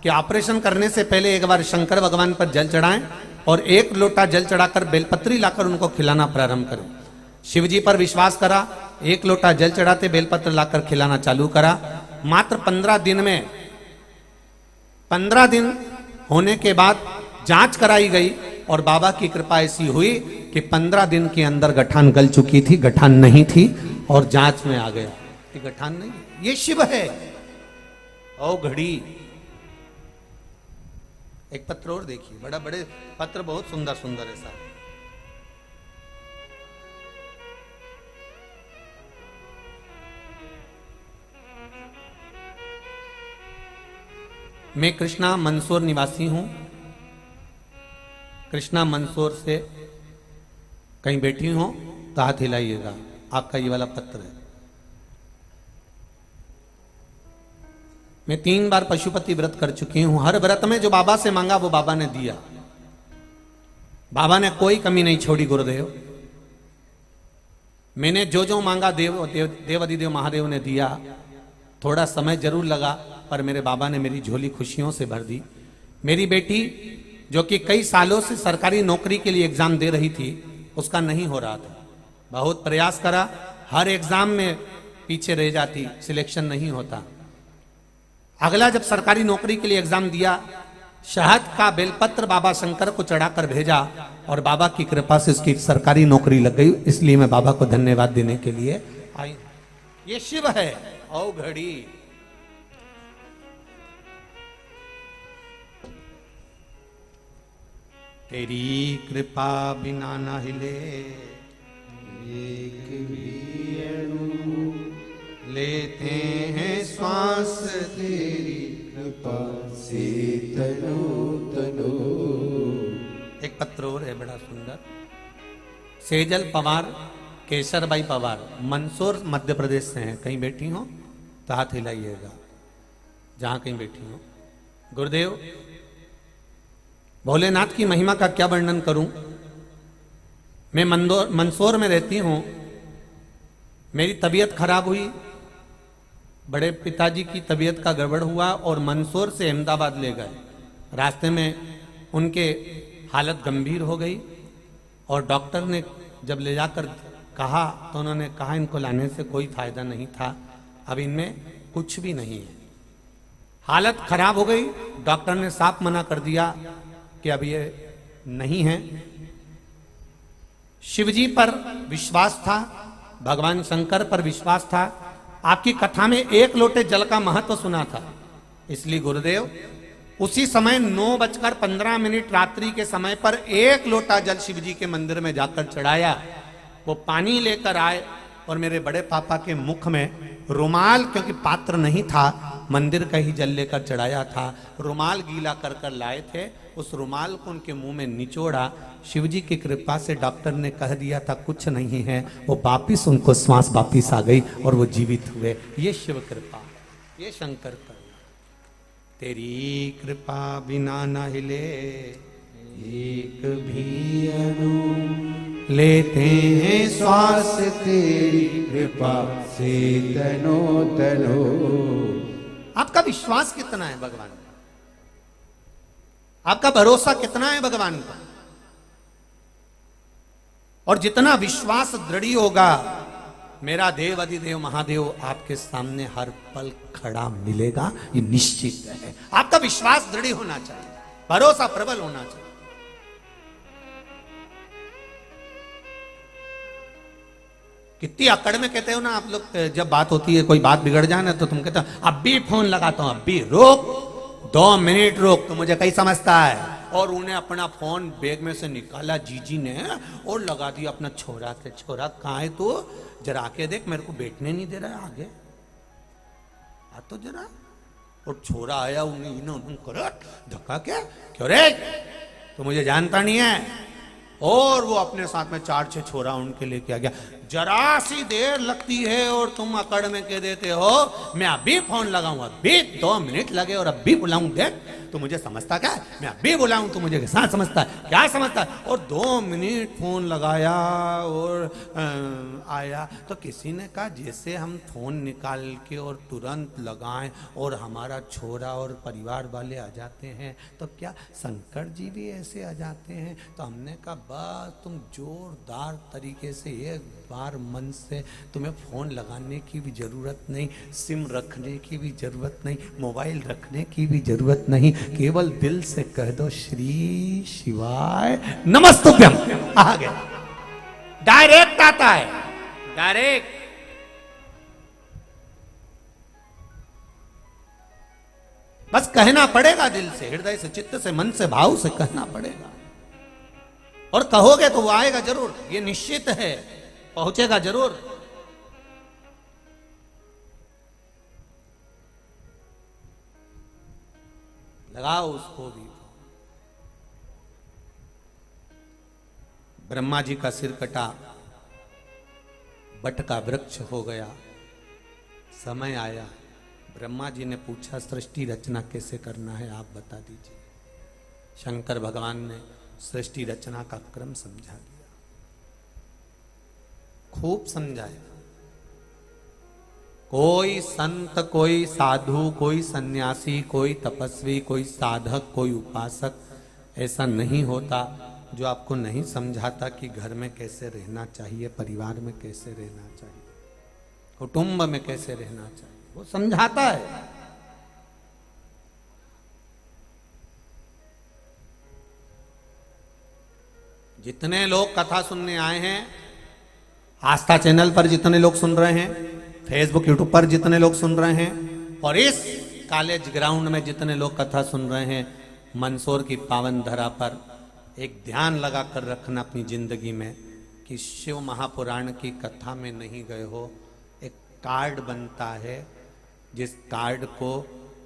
कि ऑपरेशन करने से पहले एक बार शंकर भगवान पर जल चढ़ाएं और एक लोटा जल चढ़ाकर बेलपत्री लाकर उनको खिलाना प्रारंभ करें। शिव जी पर विश्वास करा, एक लोटा जल चढ़ाते बेलपत्र लाकर खिलाना चालू करा। मात्र 15 दिन में 15 दिन होने के बाद जांच कराई गई और बाबा की कृपा ऐसी हुई कि 15 दिन के अंदर गठान गल चुकी थी, गठान नहीं थी और जांच में आ गया कि गठान नहीं। ये शिव है। ओ घड़ी एक पत्र और देखिए, बड़ा बड़े पत्र बहुत सुंदर सुंदर है साहब। मैं कृष्णा मंदसौर निवासी हूं। कृष्णा मंदसौर से कहीं बैठी हो तो हाथ हिलाइएगा। आपका ये वाला पत्र है। मैं 3 बार पशुपति व्रत कर चुकी हूं। हर व्रत में जो बाबा से मांगा वो बाबा ने दिया। बाबा ने कोई कमी नहीं छोड़ी गुरुदेव। मैंने जो जो मांगा देवादिदेव महादेव ने दिया। थोड़ा समय जरूर लगा पर मेरे बाबा ने मेरी झोली खुशियों से भर दी। मेरी बेटी जो कि कई सालों से सरकारी नौकरी के लिए एग्जाम दे रही थी, उसका नहीं हो रहा था। बहुत प्रयास करा, हर एग्जाम में पीछे रह जाती, सिलेक्शन नहीं होता। अगला जब सरकारी नौकरी के लिए एग्जाम दिया, शहद का बेलपत्र बाबा शंकर को चढ़ाकर भेजा और बाबा की कृपा से उसकी सरकारी नौकरी लग गई। इसलिए मैं बाबा को धन्यवाद देने के लिए आई। ये शिव है। ओ घड़ी तेरी कृपा बिना न हिले एक भी अणु लेते हैं श्वास तेरी कृपा से तनो तनो। एक पत्र और है बड़ा सुंदर। सेजल पवार केसरबाई पवार मंदसौर मध्य प्रदेश से हैं। कहीं बैठी हो तो हाथ हिलाइएगा जहां कहीं बैठी हो। गुरुदेव भोलेनाथ की महिमा का क्या वर्णन करूं। मैं मंदसौर में रहती हूं। मेरी तबीयत खराब हुई, बड़े पिताजी की तबीयत का गड़बड़ हुआ और मंदसौर से अहमदाबाद ले गए। रास्ते में उनके हालत गंभीर हो गई और डॉक्टर ने जब ले जाकर कहा तो उन्होंने कहा इनको लाने से कोई फायदा नहीं था, अब इनमें कुछ भी नहीं है। हालत खराब हो गई। डॉक्टर ने साफ मना कर दिया कि अब ये नहीं है। शिवजी पर विश्वास था, भगवान शंकर पर विश्वास था। आपकी कथा में 1 लोटे जल का महत्व सुना था। इसलिए गुरुदेव उसी समय 9:15 रात्रि के समय पर 1 लोटा जल शिवजी के मंदिर में जाकर चढ़ाया। वो पानी लेकर आए और मेरे बड़े पापा के मुख में रुमाल, क्योंकि पात्र नहीं था, मंदिर का ही जल लेकर चढ़ाया था, रुमाल गीला कर कर लाए थे। उस रुमाल को उनके मुंह में निचोड़ा। शिवजी की कृपा से डॉक्टर ने कह दिया था कुछ नहीं है। वो वापिस उनको श्वास वापिस आ गई और वो जीवित हुए। ये शिव कृपा, ये शंकर कृपा। तेरी कृपा बिना न हिले एक भी अणु लेते हैं श्वास तेरी कृपा से तनो तनो। आपका विश्वास कितना है भगवान पर? आपका भरोसा कितना है भगवान पर? और जितना विश्वास दृढ़ होगा, मेरा देव अधिदेव महादेव आपके सामने हर पल खड़ा मिलेगा, ये निश्चित है। आपका विश्वास दृढ़ होना चाहिए, भरोसा प्रबल होना चाहिए। कितनी अकड़ में कहते हो ना आप लोग, जब बात होती है कोई बात बिगड़ जाए ना तो तुम कहते हो अभी फोन लगाता हूं, अभी रोक, 2 मिनट रोक, तो मुझे कहीं समझता है। और उन्हें अपना फोन बैग में से निकाला जीजी ने और लगा दिया अपना छोरा के। छोरा कहाँ है तू, जरा आके देख, मेरे को बैठने नहीं दे रहा है आगे, आ तो जरा। और छोरा आया, उन्हें करा धक्का, क्या क्यों रे, तो मुझे जानता नहीं है। और वो अपने साथ में 4-6 छोरा उनके लेके आ गया। जरा सी देर लगती है और तुम अकड़ में कह देते हो मैं अभी फोन लगाऊंगा, अभी 2 मिनट लगे और अभी बुलाऊं, देख तो मुझे समझता क्या है, मैं अभी बुलाऊं तो मुझे कैसा समझता है, क्या समझता है। और 2 मिनट फोन लगाया और आया तो किसी ने कहा जैसे हम फोन निकाल के और तुरंत लगाएं और हमारा छोरा और परिवार वाले आ जाते हैं, तो क्या शंकर जी भी ऐसे आ जाते हैं। तो हमने कहा बस तुम जोरदार तरीके से एक बार मन से, तुम्हें फोन लगाने की भी जरूरत नहीं, सिम रखने की भी जरूरत नहीं, मोबाइल रखने की भी जरूरत नहीं, केवल दिल से कह दो श्री शिवाय नमस्तुभ्यम, आ गया। डायरेक्ट आता है, डायरेक्ट। बस कहना पड़ेगा दिल से, हृदय से, चित्त से, मन से, भाव से कहना पड़ेगा। और कहोगे तो वो आएगा जरूर, ये निश्चित है, पहुंचेगा जरूर। लगाओ उसको भी। ब्रह्मा जी का सिर कटा, बट का वृक्ष हो गया। समय आया, ब्रह्मा जी ने पूछा सृष्टि रचना कैसे करना है, आप बता दीजिए। शंकर भगवान ने सृष्टि रचना का क्रम समझा दिया, खूब समझाया। कोई संत, कोई साधु, कोई सन्यासी, कोई तपस्वी, कोई साधक, कोई उपासक ऐसा नहीं होता जो आपको नहीं समझाता कि घर में कैसे रहना चाहिए, परिवार में कैसे रहना चाहिए, कुटुंब में कैसे रहना चाहिए, वो समझाता है। जितने लोग कथा सुनने आए हैं, आस्था चैनल पर जितने लोग सुन रहे हैं, फेसबुक यूट्यूब पर जितने लोग सुन रहे हैं, और इस कॉलेज ग्राउंड में जितने लोग कथा सुन रहे हैं, मंदसौर की पावन धरा पर एक ध्यान लगा कर रखना अपनी जिंदगी में कि शिव महापुराण की कथा में नहीं गए हो। एक कार्ड बनता है, जिस कार्ड को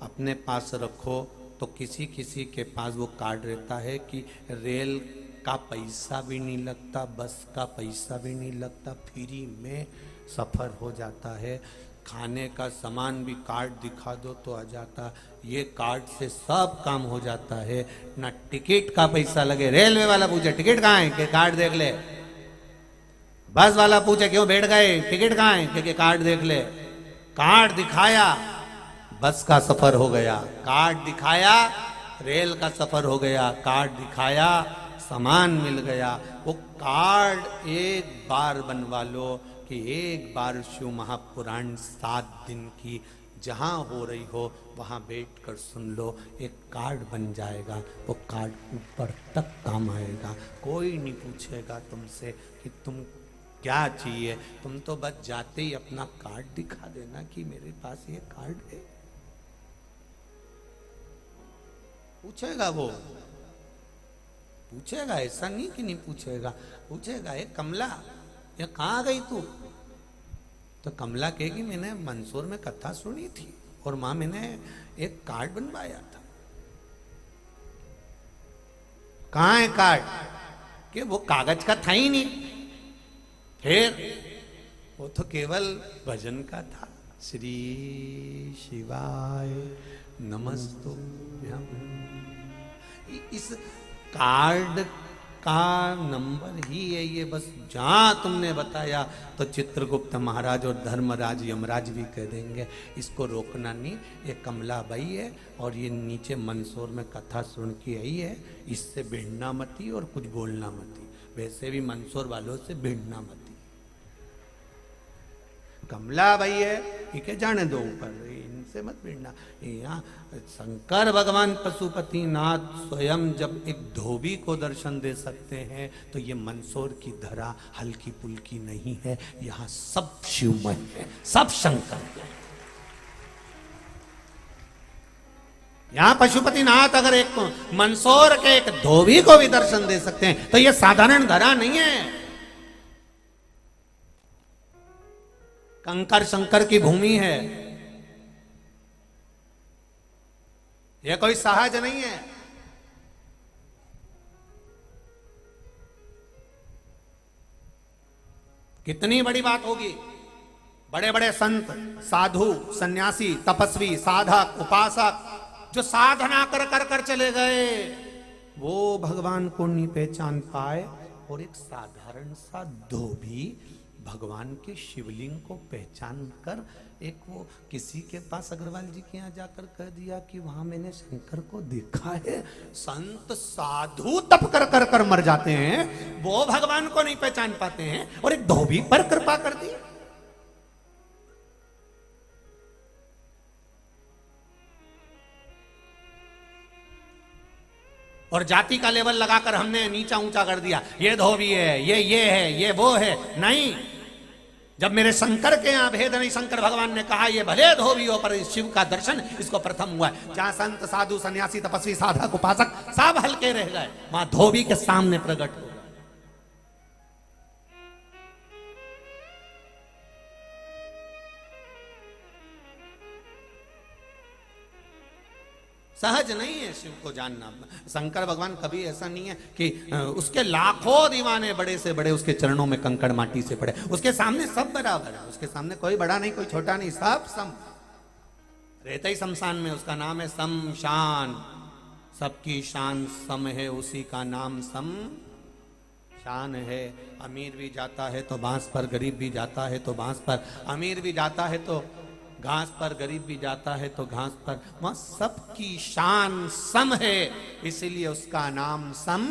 अपने पास रखो तो किसी किसी के पास वो कार्ड रहता है कि रेल का पैसा भी नहीं लगता, बस का पैसा भी नहीं लगता, फ्री में सफ़र हो जाता है। खाने का सामान भी कार्ड दिखा दो तो आ जाता, ये कार्ड से सब काम हो जाता है। ना टिकट का पैसा लगे, रेलवे वाला पूछे टिकट कहाँ है कि कार्ड देख ले, बस वाला पूछे क्यों बैठ गए, टिकट कहाँ है कि कार्ड देख ले। कार्ड दिखाया, बस का सफर हो गया, कार्ड दिखाया, रेल का सफर हो गया, कार्ड दिखाया, सामान मिल गया। वो कार्ड एक बार बनवा लो कि एक बार शिव महापुराण 7 दिन की जहाँ हो रही हो वहाँ बैठकर सुन लो, एक कार्ड बन जाएगा। वो कार्ड ऊपर तक काम आएगा, कोई नहीं पूछेगा तुमसे कि तुम क्या चाहिए, तुम तो बस जाते ही अपना कार्ड दिखा देना कि मेरे पास ये कार्ड है। पूछेगा वो, पूछेगा, ऐसा नहीं कि नहीं पूछेगा, पूछेगा ये कमला ये कहाँ गई तू, तो कमला कहेगी मैंने मंदसौर में कथा सुनी थी और माँ मैंने एक कार्ड बनवाया था। कहाँ है कार्ड, कि वो कागज का था ही नहीं, फिर वो तो केवल भजन का था, श्री शिवाय नमस्तुभ्यम। इस कार्ड का नंबर ही है ये, बस जहां तुमने बताया तो चित्रगुप्त महाराज और धर्मराज यमराज भी कह देंगे, इसको रोकना नहीं। ये कमला बाई है और ये नीचे मंदसौर में कथा सुन के आई है, इससे भिड़ना मती और कुछ बोलना मती, वैसे भी मंदसौर वालों से भिड़ना मती। कमला बाई है, ठीक है जाने दो ऊपर, से मत भिड़ना। यहाँ शंकर भगवान पशुपतिनाथ स्वयं जब एक धोबी को दर्शन दे सकते हैं तो ये मंदसौर की धरा हल्की पुल्की नहीं है, यहाँ सब शिवमय है, सब शंकर है। यहाँ पशुपतिनाथ अगर एक मंदसौर के एक धोबी को भी दर्शन दे सकते हैं तो ये साधारण धरा नहीं है, कंकर शंकर की भूमि है, यह कोई सहज नहीं है। कितनी बड़ी बात होगी, बड़े बड़े संत साधु सन्यासी तपस्वी साधक उपासक जो साधना कर कर कर चले गए, वो भगवान को नहीं पहचान पाए, और एक साधारण सा धोबी भगवान के शिवलिंग को पहचान कर एक वो किसी के पास अग्रवाल जी के यहाँ जाकर कह दिया कि वहां मैंने शंकर को देखा है। संत साधु तप कर कर कर मर जाते हैं, वो भगवान को नहीं पहचान पाते हैं, और एक धोबी पर कृपा कर दी। और जाति का लेवल लगाकर हमने नीचा ऊंचा कर दिया, ये धोबी है, ये है, ये वो है। नहीं, जब मेरे शंकर के यहाँ भेद नहीं, शंकर भगवान ने कहा ये भले धोबी हो पर शिव का दर्शन इसको प्रथम हुआ है। जहां संत साधु सन्यासी तपस्वी साधक उपासक सब हल्के रह गए, वहां धोबी के सामने प्रकट हो। सहज नहीं है शिव को जानना। शंकर भगवान कभी ऐसा नहीं है कि उसके लाखों दीवाने बड़े से बड़े उसके चरणों में कंकड़ माटी से पड़े, उसके सामने सब बराबर है, उसके सामने कोई बड़ा नहीं कोई छोटा नहीं, सब सम। रहता ही शमशान में, उसका नाम है शमशान, सबकी शान सम है, उसी का नाम सम शान है। अमीर भी जाता है तो बांस पर, गरीब भी जाता है तो बांस पर, अमीर भी जाता है तो घास पर, गरीब भी जाता है तो घास पर, वहां सबकी शान सम है, इसीलिए उसका नाम सम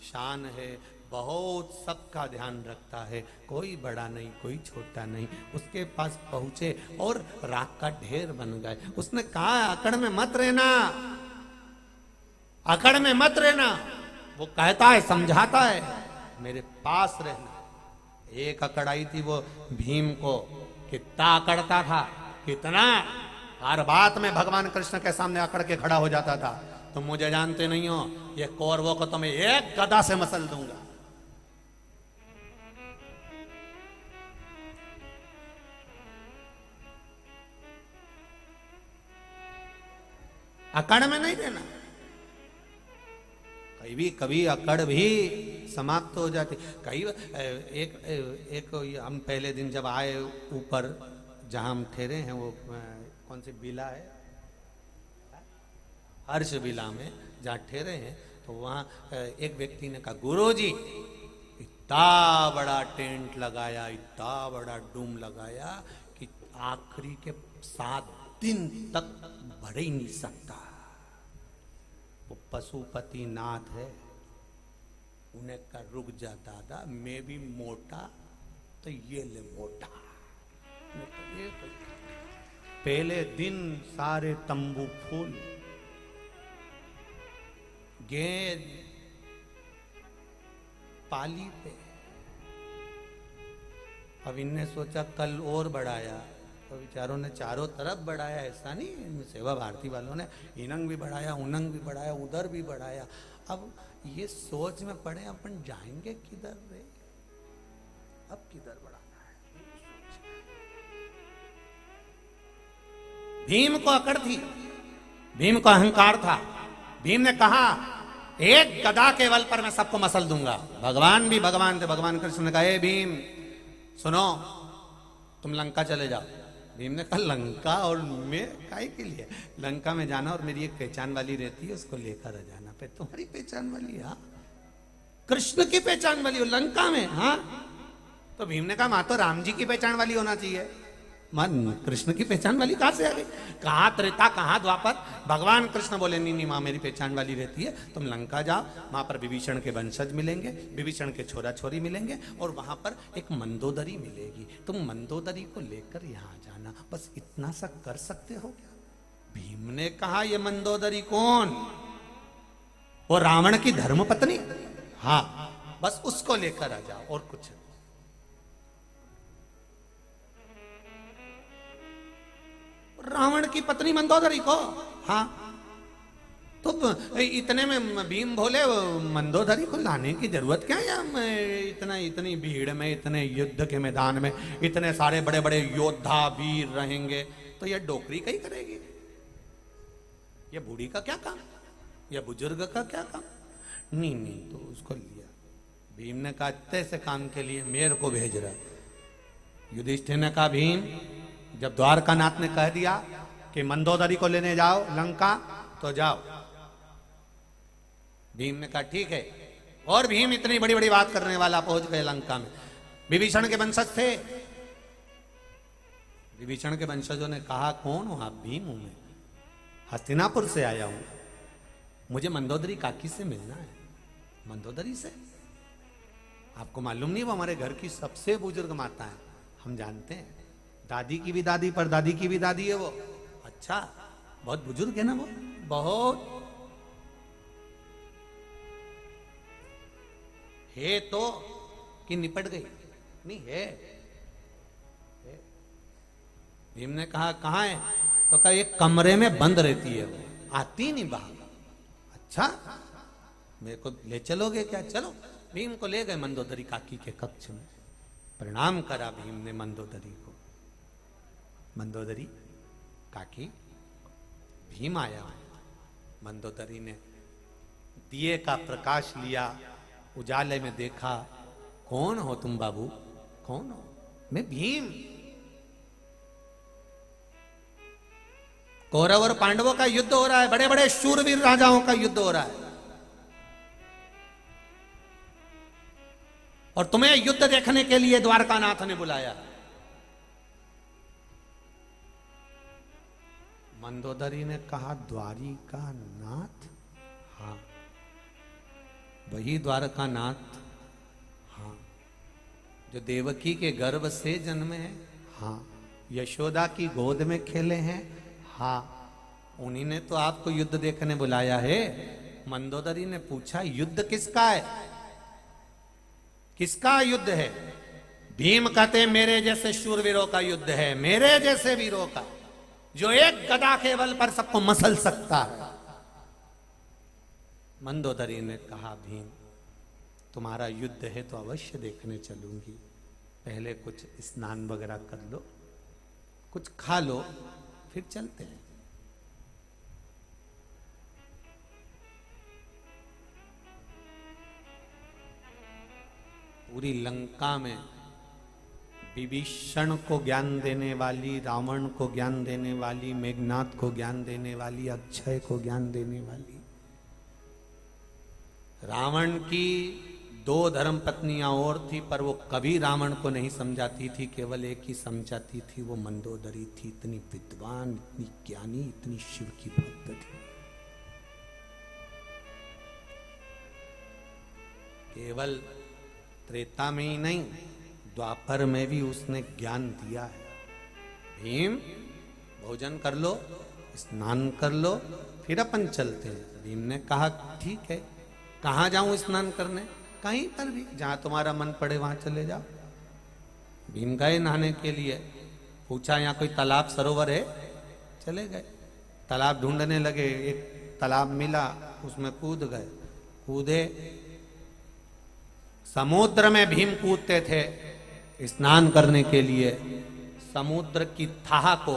शान है। बहुत सबका ध्यान रखता है, कोई बड़ा नहीं कोई छोटा नहीं। उसके पास पहुंचे और राख का ढेर बन गए। उसने कहा अकड़ में मत रहना, अकड़ में मत रहना। वो कहता है समझाता है मेरे पास रहना। एक अकड़ आई थी वो भीम को, कितना अकड़ता था, कितना, हर बात में भगवान कृष्ण के सामने अकड़ के खड़ा हो जाता था। तुम मुझे जानते नहीं हो, ये कौरवों को तो मैं एक गदा से मसल दूंगा। अकड़ में नहीं देना, कभी अकड़ भी समाप्त हो जाती। कई एक हम पहले दिन जब आए ऊपर जहां हम ठहरे हैं, वो कौन सी बिला है, हर्ष बिला में जहाँ ठहरे हैं, तो वहाँ एक व्यक्ति ने कहा गुरुजी इतना बड़ा टेंट लगाया, इतना बड़ा डूम लगाया कि आखिरी के 7 दिन तक बढ़ ही नहीं सकता। वो पशुपतिनाथ है, उन्हें कर रुक जा दादा, मैं भी मोटा तो ये ले मोटा। पहले दिन सारे तंबू फूल, गेंद पाली पे। अब इनने सोचा कल और बढ़ाया, तो बेचारों ने चारों तरफ बढ़ाया। ऐसा नहीं, सेवा भारती वालों ने इनंग भी बढ़ाया, उनंग भी बढ़ाया, उधर भी बढ़ाया। अब ये सोच में पड़े अपन जाएंगे किधर रे, अब किधर बढ़ाना है। भीम को अकड़ थी, भीम को अहंकार था। भीम ने कहा एक गदा के बल पर मैं सबको मसल दूंगा। भगवान भी भगवान थे, भगवान कृष्ण ने कहा हे भीम सुनो, तुम लंका चले जाओ। भीम ने कहा लंका और मैं काहे के लिए, लंका में जाना और मेरी एक पहचान वाली रहती है, उसको लेकर आ जाना। पे तुम्हारी पहचान वाली है, कृष्ण की पहचान वाली हो लंका में? हाँ। तो भीम ने कहा मां तो राम जी की पहचान वाली होना चाहिए। मन कृष्ण की पहचान वाली कहां से आ गई? कहां त्रेता कहां द्वापर? भगवान कृष्ण बोले नहीं नहीं माँ मेरी पहचान वाली रहती है, तुम लंका जाओ, वहां पर विभीषण के वंशज मिलेंगे, विभीषण के छोरा छोरी मिलेंगे, और वहां पर एक मंदोदरी मिलेगी, तुम मंदोदरी को लेकर यहाँ जाना, बस इतना सा कर सकते हो क्या? भीम ने कहा ये मंदोदरी कौन? वो रावण की धर्मपत्नी? हाँ, बस उसको लेकर आ जाओ, और कुछ। रावण की पत्नी मंदोदरी को? हाँ। तो इतने में भीम बोले मंदोदरी को लाने की जरूरत क्या है? इतनी भीड़ में, इतने युद्ध के मैदान में इतने सारे बड़े बड़े योद्धा वीर रहेंगे, तो ये डोकरी का ही करेगी? ये बूढ़ी का क्या काम, या बुजुर्ग का क्या काम? नहीं नहीं, तो उसको लिया। भीम ने कहा इतने से काम के लिए मेरे को भेज रहा। युधिष्ठिर ने कहा भीम, जब द्वारकानाथ ने कह दिया कि मंदोदरी को लेने जाओ लंका, तो जाओ। भीम ने कहा ठीक है, और भीम इतनी बड़ी बड़ी बात करने वाला पहुंच गए लंका में। विभीषण के वंशज थे। विभीषण के वंशजों ने कहा कौन हो आप? भीम हूं मैं, हस्तिनापुर से आया हूं, मुझे मंदोदरी काकी से मिलना है। मंदोदरी से? आपको मालूम नहीं वो हमारे घर की सबसे बुजुर्ग माता है, हम जानते हैं, दादी की भी दादी पर दादी की भी दादी है वो। अच्छा, बहुत बुजुर्ग है ना वो? बहुत है तो कि निपट गई? नहीं है। भीम ने कहा कहां है? तो कहा एक कमरे में बंद रहती है वो, आती नहीं बाहर। अच्छा, मेरे को ले चलोगे क्या? चलो। भीम को ले गए मंदोदरी काकी के कक्ष में, प्रणाम करा भीम ने मंदोदरी को। मंदोदरी काकी, भीम आया। मंदोदरी ने दिए का प्रकाश लिया, उजाले में देखा, कौन हो तुम बाबू? कौन हो? मैं भीम। कौरव और पांडवों का युद्ध हो रहा है, बड़े बड़े शूरवीर राजाओं का युद्ध हो रहा है, और तुम्हें युद्ध देखने के लिए द्वारकानाथ ने बुलाया। मंदोदरी ने कहा द्वारिका नाथ? हाँ, वही द्वारकानाथ। हाँ, जो देवकी के गर्भ से जन्मे हैं? हाँ। यशोदा की गोद में खेले हैं? हाँ, उन्हीं ने तो आपको युद्ध देखने बुलाया है। मंदोदरी ने पूछा युद्ध किसका है? किसका युद्ध है? भीम कहते मेरे जैसे शूरवीरों का युद्ध है, मेरे जैसे वीरों का, जो एक गदा के बल पर सबको मसल सकता है। मंदोदरी ने कहा भीम, तुम्हारा युद्ध है तो अवश्य देखने चलूंगी, पहले कुछ स्नान वगैरह कर लो, कुछ खा लो, फिर चलते हैं। पूरी लंका में विभीषण को ज्ञान देने वाली, रावण को ज्ञान देने वाली, मेघनाथ को ज्ञान देने वाली, अक्षय को ज्ञान देने वाली, रावण की 2 धर्म पत्नियां और थी, पर वो कभी रावण को नहीं समझाती थी, केवल एक ही समझाती थी, वो मंदोदरी थी। इतनी विद्वान, इतनी ज्ञानी, इतनी शिव की भक्त थी। केवल त्रेता में ही नहीं, द्वापर में भी उसने ज्ञान दिया है। भीम, भोजन कर लो, स्नान कर लो, फिर अपन चलते हैं। भीम ने कहा ठीक है, कहाँ जाऊं स्नान करने? कहीं पर भी, जहां तुम्हारा मन पड़े वहां चले जाओ। भीम गए नहाने के लिए, पूछा यहाँ कोई तालाब सरोवर है? चले गए, तालाब ढूंढने लगे, एक तालाब मिला, उसमें कूद गए। कूदे, समुद्र में भीम कूदते थे स्नान करने के लिए। समुद्र की थाह को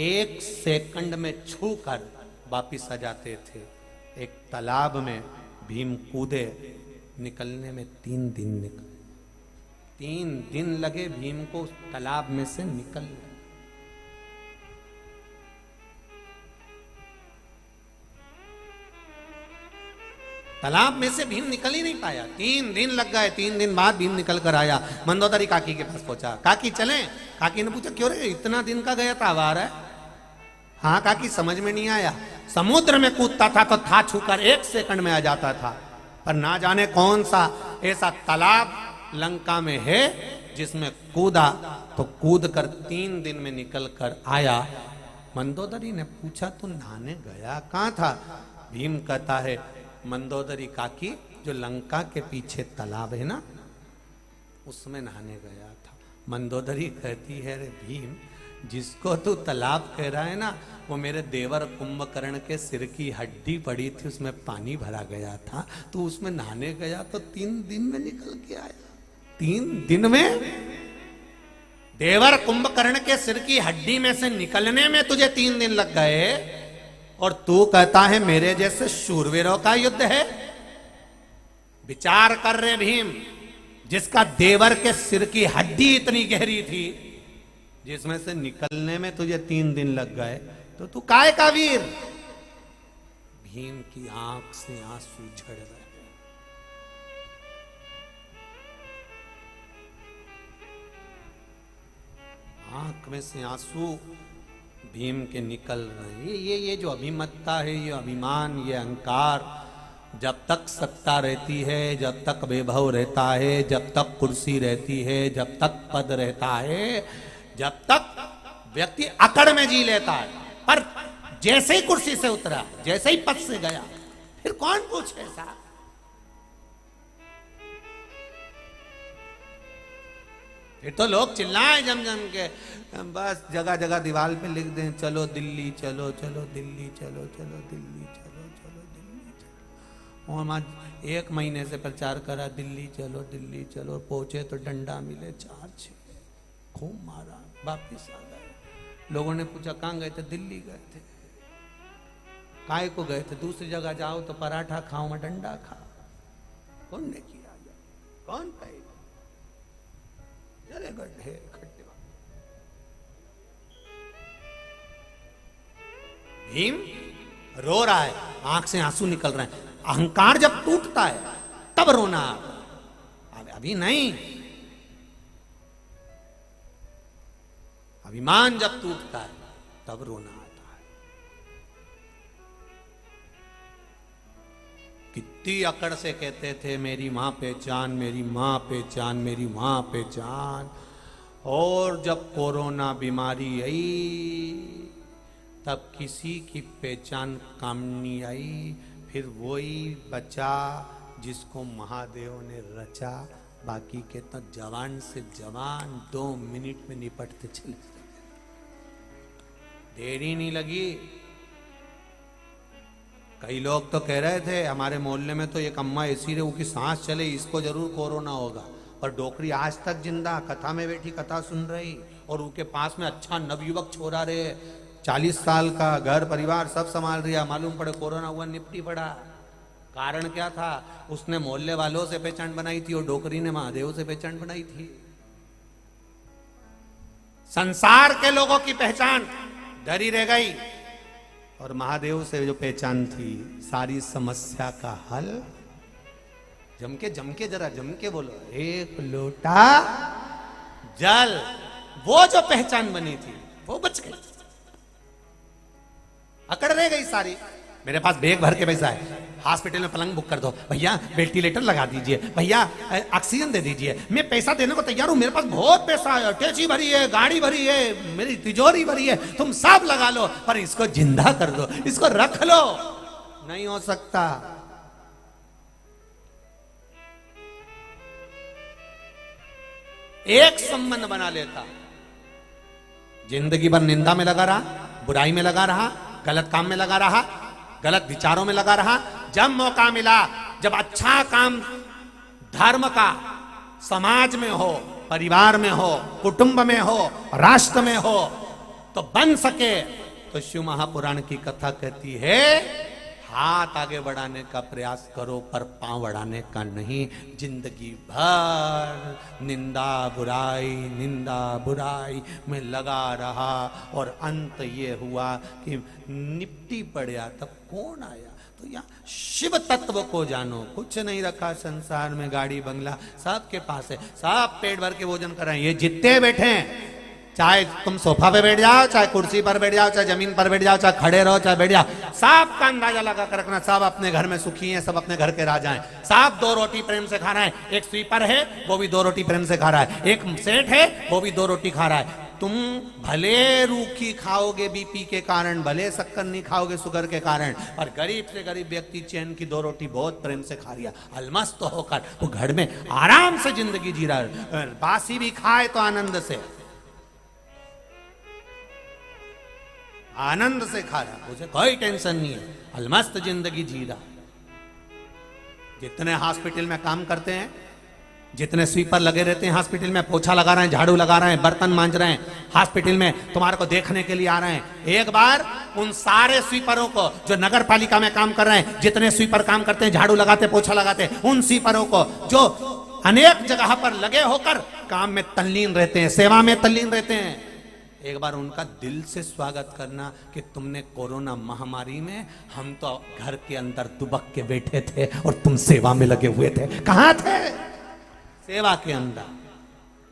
1 सेकंड में छूकर वापिस आ जाते थे। एक तालाब में भीम कूदे, निकलने में 3 दिन निकले। 3 दिन लगे भीम को उस तालाब में से निकलने। तालाब में से भीम निकल ही नहीं पाया। 3 दिन लग गए। 3 दिन बाद भीम निकल कर आया, मंदोदरी काकी के पास पहुंचा। काकी चले? काकी ने पूछा क्यों रे, इतना दिन का गया था, आवार है? हाँ काकी, समझ में नहीं आया। समुद्र में कूदता था तो था छूकर 1 सेकंड में आ जाता था, पर ना जाने कौन सा ऐसा तालाब लंका में है जिसमें कूदा तो कूद कर 3 दिन में निकल कर आया। मंदोदरी ने पूछा तू नहाने गया कहाँ था? भीम कहता है मंदोदरी काकी, जो लंका के पीछे तालाब है ना, उसमें नहाने गया था। मंदोदरी कहती है रे भीम, जिसको तू तालाब कह रहा है ना, वो मेरे देवर कुंभकर्ण के सिर की हड्डी पड़ी थी, उसमें पानी भरा गया था। तू उसमें नहाने गया तो 3 दिन में निकल के आया। 3 दिन में देवर कुंभकर्ण के सिर की हड्डी में से निकलने में तुझे 3 दिन लग गए, और तू कहता है मेरे जैसे शूरवीरों का युद्ध है? विचार कर रहे भीम, जिसका देवर के सिर की हड्डी इतनी गहरी थी, जिसमें से निकलने में तुझे 3 दिन लग गए, तो तू काय का वीर? भीम की आंख से आंसू झड़ गए। आंख में से आंसू भीम के निकल रहे। ये जो अभिमत्ता है, ये अभिमान, ये अहंकार, जब तक सत्ता रहती है, जब तक वैभव रहता है, जब तक कुर्सी रहती है, जब तक पद रहता है, जब तक व्यक्ति अकड़ में जी लेता है, पर जैसे ही कुर्सी से उतरा, जैसे ही पद से गया, फिर कौन पूछे साहब? फिर तो लोग चिल्लाए जम जम के, बस जगह जगह दीवार पे लिख दें चलो दिल्ली चलो, चलो दिल्ली चलो, चलो दिल्ली चलो, चलो दिल्ली चलो। और हम 1 महीने से प्रचार करा दिल्ली चलो, दिल्ली चलो। पहुंचे तो डंडा मिले 4-6, खूब मारा, वापिस आ गए। लोगों ने पूछा कहाँ गए थे? दिल्ली गए थे। काय को गए थे? दूसरी जगह जाओ तो पराठा खाओ, मैं डंडा खा। कौन ने किया? कौन कहे? चले गड्ढे खड्डे। भीम रो रहा है, आंख से आंसू निकल रहे हैं। अहंकार जब टूटता है तब रोना, अभी नहीं। अभिमान जब टूटता है तब रोना आता है। कितनी अकड़ से कहते थे मेरी मां पहचान, मेरी मां पहचान, मेरी मां पहचान। और जब कोरोना बीमारी आई तब किसी की पहचान काम नहीं आई। फिर वही बचा जिसको महादेव ने रचा। बाकी के तो जवान से जवान 2 मिनट में निपटते चले, देरी नहीं लगी। कई लोग तो कह रहे थे हमारे मोहल्ले में तो एक अम्मा ऐसी रहे, उसकी सांस चले, इसको जरूर कोरोना होगा। और डोकरी आज तक जिंदा, कथा में बैठी कथा सुन रही, और उनके पास में अच्छा नवयुवक छोरा रहे, 40 साल का, घर परिवार सब संभाल रहा। मालूम पड़े कोरोना हुआ, निपटी पड़ा। कारण क्या था? उसने मोहल्ले वालों से पहचान बनाई थी और डोकरी ने महादेव से पहचान बनाई थी। संसार के लोगों की पहचान डरी रह गई, और महादेव से जो पहचान थी, सारी समस्या का हल। जम के जरा जम के बोलो, 1 लोटा जल, वो जो पहचान बनी थी वो बच गई, अकड़ रह गई सारी। मेरे पास बैग भर के पैसा है, हॉस्पिटल में पलंग बुक कर दो भैया, वेंटिलेटर लगा दीजिए भैया, ऑक्सीजन दे दीजिए, मैं पैसा देने को तैयार हूं, मेरे पास बहुत पैसा है, टैक्सी भरी है, गाड़ी भरी है, मेरी तिजोरी भरी है, तुम सब लगा लो, पर इसको जिंदा कर दो, इसको रख लो। नहीं हो सकता। एक संबंध बना लेता, जिंदगी भर निंदा में लगा रहा, बुराई में लगा रहा, गलत काम में लगा रहा, गलत विचारों में लगा रहा। जब मौका मिला, जब अच्छा काम धर्म का समाज में हो, परिवार में हो, कुटुंब में हो, राष्ट्र में हो, तो बन सके, तो शिव महापुराण की कथा कहती है हाथ आगे बढ़ाने का प्रयास करो, पर पांव बढ़ाने का नहीं। जिंदगी भर निंदा बुराई में लगा रहा, और अंत ये हुआ कि निपटी पड़ा। तब कौन आया? तो यहाँ शिव तत्व को जानो। कुछ नहीं रखा संसार में, गाड़ी बंगला सबके पास है, सब पेट भर के भोजन कर रहे हैं। ये जितने बैठे हैं, चाहे तुम सोफा पे बैठ जाओ, चाहे कुर्सी पर बैठ जाओ, चाहे जमीन पर बैठ जाओ, चाहे खड़े रहो, चाहे बैठ जाओ, सबका अंदाजा लगा कर रखना, सब अपने घर में सुखी हैं, सब अपने घर के राजा हैं। सब 2 रोटी प्रेम से खा रहे हैं। एक स्वीपर है, वो भी 2 रोटी प्रेम से खा रहा है। एक सेठ है, वो भी 2 रोटी खा रहा है। तुम भले रूखी खाओगे बीपी के कारण, भले शक्कर नहीं खाओगे शुगर के कारण, और गरीब से गरीब व्यक्ति चैन की 2 रोटी बहुत प्रेम से खा लिया, अलमस्त होकर वो घर में आराम से जिंदगी जी रहा है। बासी भी खाए तो आनंद से, आनंद से खा रहा, उसे कोई टेंशन नहीं है, अलमस्त जिंदगी जी रहा। जितने हॉस्पिटल में काम करते हैं, जितने स्वीपर लगे रहते हैं हॉस्पिटल में, पोछा लगा रहे हैं, झाड़ू लगा रहे हैं, बर्तन मांज रहे हैं, हॉस्पिटल में तुम्हारे को देखने के लिए आ रहे हैं। एक बार उन सारे स्वीपरों को जो नगर पालिका में काम कर रहे हैं, जितने स्वीपर काम करते हैं, झाड़ू लगाते, पोछा लगाते, उन स्वीपरों को जो अनेक जगह पर लगे होकर काम में तल्लीन रहते हैं, सेवा में तल्लीन रहते हैं, एक बार उनका दिल से स्वागत करना कि तुमने कोरोना महामारी में, हम तो घर के अंदर दुबक के बैठे थे और तुम सेवा में लगे हुए थे। कहां थे? सेवा के अंदर।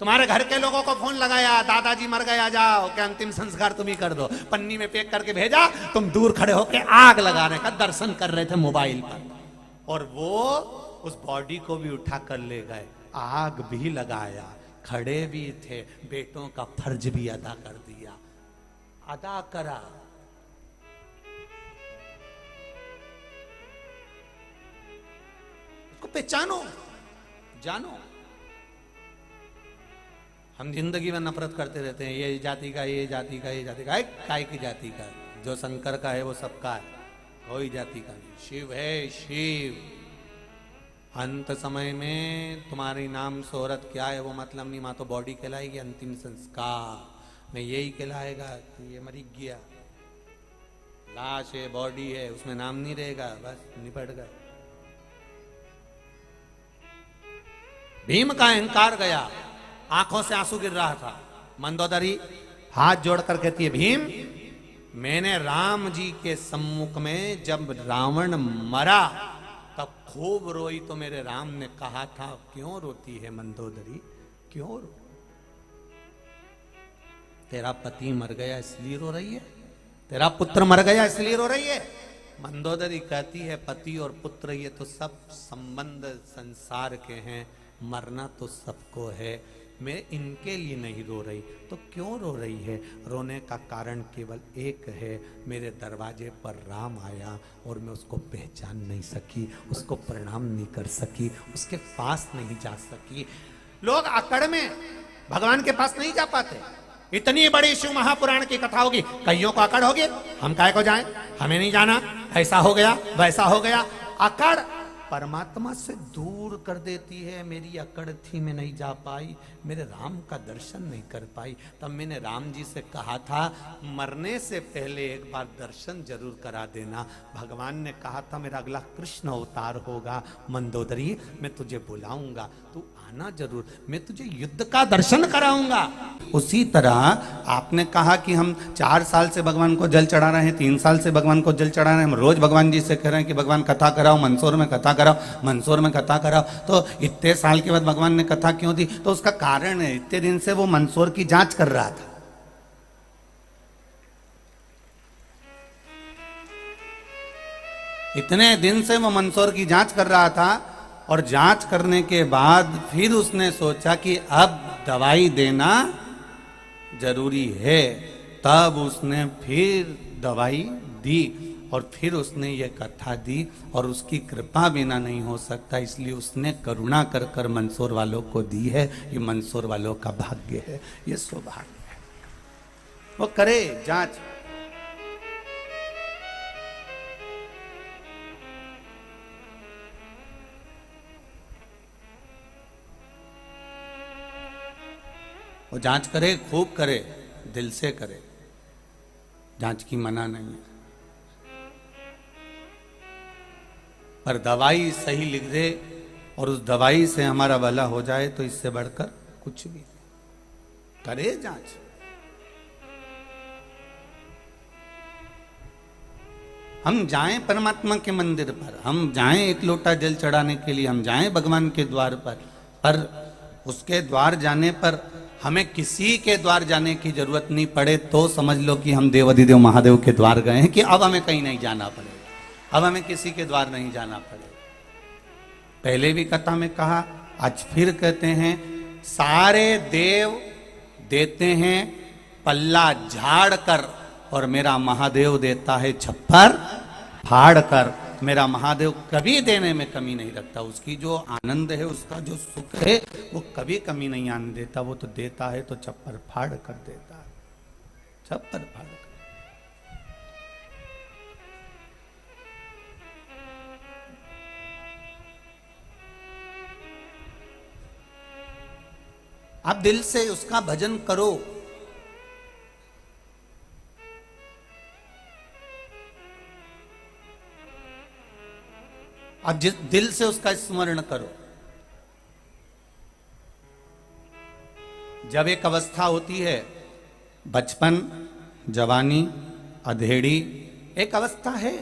तुम्हारे घर के लोगों को फोन लगाया, दादाजी मर गया, जाओ क्या अंतिम संस्कार तुम ही कर दो, पन्नी में पैक करके भेजा, तुम दूर खड़े होके आग लगाने का दर्शन कर रहे थे मोबाइल पर, और वो उस बॉडी को भी उठा कर ले गए, आग भी लगाया, खड़े भी थे, बेटों का फर्ज भी अदा कर दिया, अदा करा। उसको पहचानो, जानो। हम जिंदगी में नफरत करते रहते हैं, ये जाति का, ये जाति का, ये जाति का। काय की जाति का? जो शंकर का है वो सबका है, कोई जाति का नहीं। शिव है, शिव। अंत समय में तुम्हारी नाम शोहरत क्या है वो मतलब नहीं, माँ तो बॉडी कहलाएगी, अंतिम संस्कार में यही कहलाएगा कि ये मरी गया, लाश है, बॉडी है, उसमें नाम नहीं रहेगा, बस निपट गए। भीम का अहंकार गया, आंखों से आंसू गिर रहा था। मंदोदरी हाथ जोड़कर कहती है, भीम, मैंने राम जी के सम्मुख में जब रावण मरा तब खूब रोई, तो मेरे राम ने कहा था, क्यों रोती है मंदोदरी, क्यों रो? तेरा पति मर गया इसलिए रो रही है, तेरा पुत्र मर गया इसलिए रो रही है। मंदोदरी कहती है, पति और पुत्र ये तो सब संबंध संसार के हैं, मरना तो सबको है, मैं इनके लिए नहीं रो रही। तो क्यों रो रही है? रोने का कारण केवल एक है, मेरे दरवाजे पर राम आया और मैं उसको पहचान नहीं सकी, उसको प्रणाम नहीं कर सकी, उसके पास नहीं जा सकी। लोग अकड़ में भगवान के पास नहीं जा पाते। इतनी बड़ी शिव महापुराण की कथा होगी, कईयों को अकड़ होगी, हम काहे को जाएं, हमें नहीं जाना, ऐसा हो गया, वैसा हो गया। अकड़ परमात्मा से दूर कर देती है। मेरी अकड़ थी, मैं नहीं जा पाई, मेरे राम का दर्शन नहीं कर पाई। तब मैंने राम जी से कहा था, मरने से पहले एक बार दर्शन जरूर करा देना। भगवान ने कहा था, मेरा अगला कृष्ण अवतार होगा, मंदोदरी मैं तुझे बुलाऊंगा, तू आना जरूर, मैं तुझे युद्ध का दर्शन कराऊंगा। उसी तरह आपने कहा कि हम 4 साल से भगवान को जल चढ़ा रहे हैं, 3 साल से भगवान को जल चढ़ा रहे हैं, हम रोज भगवान जी से कह रहे हैं कि भगवान कथा कराओ, मंदसौर में कथा कराओ, मंदसौर में कथा कराओ। तो इतने साल के बाद भगवान ने कथा क्यों दी? तो उसका कारण है, इतने दिन से वो मंदसौर की जांच कर रहा था। इतने दिन से वो मंदसौर की जांच कर रहा था, और जांच करने के बाद फिर उसने सोचा कि अब दवाई देना जरूरी है। तब उसने फिर दवाई दी और फिर उसने ये कथा दी, और उसकी कृपा बिना नहीं हो सकता, इसलिए उसने करुणा कर कर मंदसौर वालों को दी है। ये मंदसौर वालों का भाग्य है, ये सौभाग्य है। वो करे जांच। वो जांच करे, खूब करे, दिल से करे, जांच की मना नहीं है, पर दवाई सही लिख दे और उस दवाई से हमारा भला हो जाए तो इससे बढ़कर कुछ भी नहीं। करे जांच। हम जाएं परमात्मा के मंदिर पर, हम जाएं एक लोटा जल चढ़ाने के लिए, हम जाएं भगवान के द्वार पर उसके द्वार जाने पर हमें किसी के द्वार जाने की जरूरत नहीं पड़े तो समझ लो कि हम देवाधिदेव महादेव के द्वार गए हैं, कि अब हमें कहीं नहीं जाना पड़ेगा, अब हमें किसी के द्वार नहीं जाना पड़ेगा। पहले भी कथा में कहा, आज फिर कहते हैं, सारे देव देते हैं पल्ला झाड़ कर और मेरा महादेव देता है छप्पर फाड़ कर। मेरा महादेव कभी देने में कमी नहीं रखता, उसकी जो आनंद है, उसका जो सुख है, वो कभी कमी नहीं आने देता। वो तो देता है तो छप्पर फाड़ कर देता है, छप्पर फाड़ कर। आप दिल से उसका भजन करो, आप जिस दिल से उसका स्मरण करो। जब एक अवस्था होती है, बचपन, जवानी, अधेड़ी, एक अवस्था है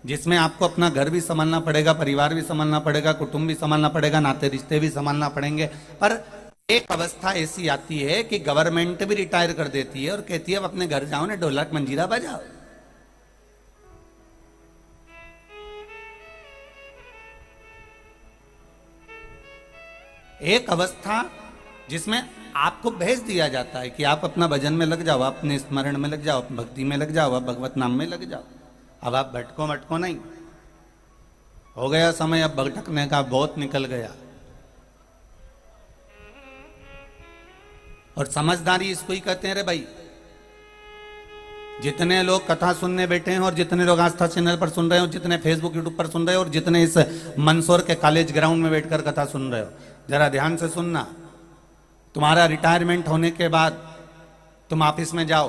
जिसमें आपको अपना घर भी संभालना पड़ेगा, परिवार भी संभालना पड़ेगा, कुटुंब भी संभालना पड़ेगा, नाते रिश्ते भी संभालना पड़ेंगे। पर एक अवस्था ऐसी आती है कि गवर्नमेंट भी रिटायर कर देती है और कहती है अब अपने घर जाओ ना, ढोलक मंजीरा बजाओ। एक अवस्था जिसमें आपको भेज दिया जाता है कि आप अपना भजन में लग जाओ, अपने स्मरण में लग जाओ, भक्ति में लग जाओ, आप भगवत नाम में लग जाओ। अब आप भटको मटको नहीं, हो गया समय अब भटकने का, बहुत निकल गया। और समझदारी इसको ही कहते हैं रे भाई। जितने लोग कथा सुनने बैठे हैं और जितने लोग आस्था चैनल पर सुन रहे हो, जितने फेसबुक यूट्यूब पर सुन रहे हो और जितने इस मंदसौर के कॉलेज ग्राउंड में बैठकर कथा सुन रहे हो, जरा ध्यान से सुनना। तुम्हारा रिटायरमेंट होने के बाद तुम ऑफिस में जाओ,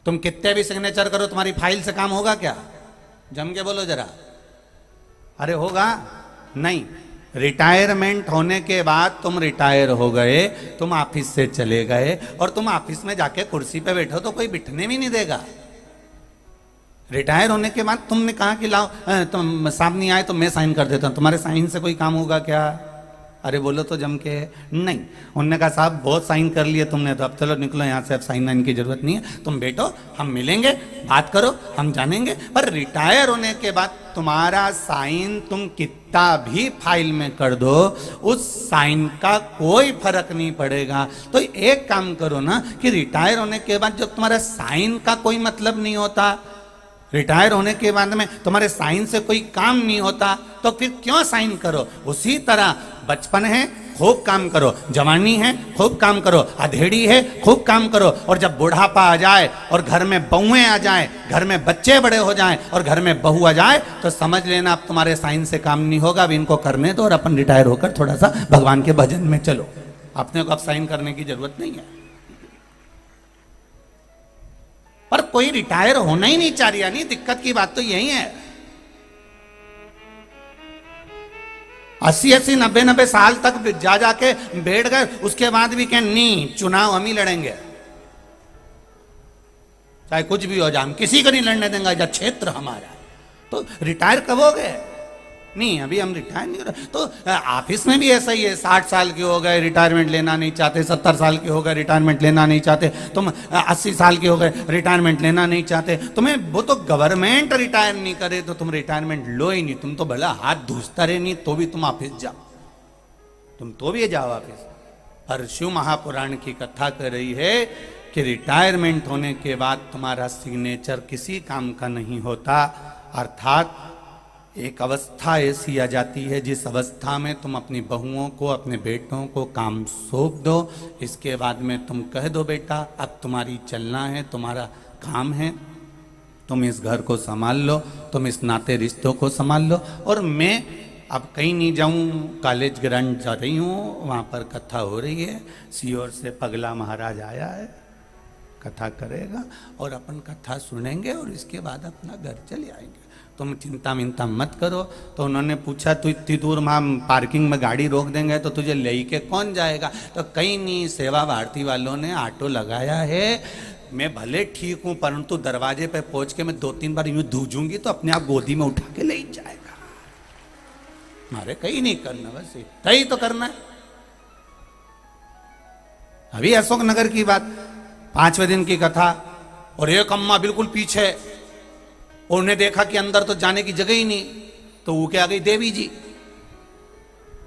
तुम कितने भी सिग्नेचर करो, तुम्हारी फाइल से काम होगा क्या? जम के बोलो जरा। अरे होगा नहीं। रिटायरमेंट होने के बाद तुम रिटायर हो गए, तुम ऑफिस से चले गए और तुम ऑफिस में जाके कुर्सी पे बैठो तो कोई बिठने भी नहीं देगा। रिटायर होने के बाद तुमने कहा कि लाओ, तुम साहब नहीं आए तो मैं साइन कर देता हूं, तुम्हारे साइन से कोई काम होगा क्या? अरे बोलो तो जम के नहीं। उनने कहा साहब बहुत साइन कर लिए तुमने, तो अब चलो निकलो यहाँ से, अब साइन वाइन की जरूरत नहीं है, तुम बैठो, हम मिलेंगे, बात करो, हम जानेंगे। पर रिटायर होने के बाद तुम्हारा साइन तुम कितना भी फाइल में कर दो, उस साइन का कोई फर्क नहीं पड़ेगा। तो एक काम करो ना कि रिटायर होने के बाद जब तुम्हारा साइन का कोई मतलब नहीं होता, रिटायर होने के बाद में तुम्हारे साइन से कोई काम नहीं होता, तो फिर क्यों साइन करो? उसी तरह बचपन है, खूब काम करो, जवानी है, खूब काम करो, अधेड़ी है, खूब काम करो, और जब बुढ़ापा आ जाए और घर में बहुएं आ जाए, घर में बच्चे बड़े हो जाएं और घर में बहू आ जाए, तो समझ लेना अब तुम्हारे साइन से काम नहीं होगा, अब इनको करने दो और अपन रिटायर होकर थोड़ा सा भगवान के भजन में चलो। अपने को अब साइन करने की जरूरत नहीं है। पर कोई रिटायर होना ही नहीं चाह रहा। नहीं, दिक्कत की बात तो यही है। 80-80, 90-90 साल तक जा जाके बैठ गए, उसके बाद भी कहें नहीं चुनाव हम ही लड़ेंगे, चाहे कुछ भी हो जाए, हम किसी को नहीं लड़ने देंगे, जब क्षेत्र हमारा है। तो रिटायर कब हो गए? नहीं, अभी हम रिटायर नहीं हो रहे। तो ऑफिस में भी ऐसा ही है, 60 साल के हो गए, रिटायरमेंट लेना नहीं चाहते, 70 साल के हो गए, रिटायरमेंट लेना नहीं चाहते, तुम 80 साल के हो गए, रिटायरमेंट लेना नहीं चाहते। तुम्हें वो तो गवर्नमेंट रिटायर नहीं करे तो तुम रिटायरमेंट लो ही नहीं। तुम तो भला हाथ धूसता रहे नहीं तो भी तुम ऑफिस जाओ, तुम तो भी जाओ ऑफिस। पर शिव महापुराण की कथा कर रही है कि रिटायरमेंट होने के बाद तुम्हारा सिग्नेचर किसी काम का नहीं होता। अर्थात एक अवस्था ऐसी आ जाती है जिस अवस्था में तुम अपनी बहुओं को, अपने बेटों को काम सौंप दो। इसके बाद में तुम कह दो बेटा अब तुम्हारी चलना है, तुम्हारा काम है, तुम इस घर को संभाल लो, तुम इस नाते रिश्तों को संभाल लो, और मैं अब कहीं नहीं जाऊं, कॉलेज ग्राउंड जा रही हूँ, वहाँ पर कथा हो रही है, सीहोर से पगला महाराज आया है, कथा करेगा और अपन कथा सुनेंगे और इसके बाद अपना घर चले आएंगे, तुम चिंता मिंता मत करो। तो उन्होंने पूछा तू इतनी दूर वहाँ पार्किंग में गाड़ी रोक देंगे तो तुझे ले के कौन जाएगा? तो कहीं नहीं, सेवा भारती वालों ने ऑटो लगाया है, मैं भले ठीक हूं परंतु दरवाजे पे पहुंच के मैं 2-3 बार यूं धूजूंगी तो अपने आप गोदी में उठा के ले ही जाएगा। मारे कहीं नहीं करना, बस कहीं तो करना है। अभी अशोक नगर की बात, 5वें दिन की कथा, और एक अम्मा बिल्कुल पीछे, और उन्हें देखा कि अंदर तो जाने की जगह ही नहीं, तो वो क्या आ गई देवी जी,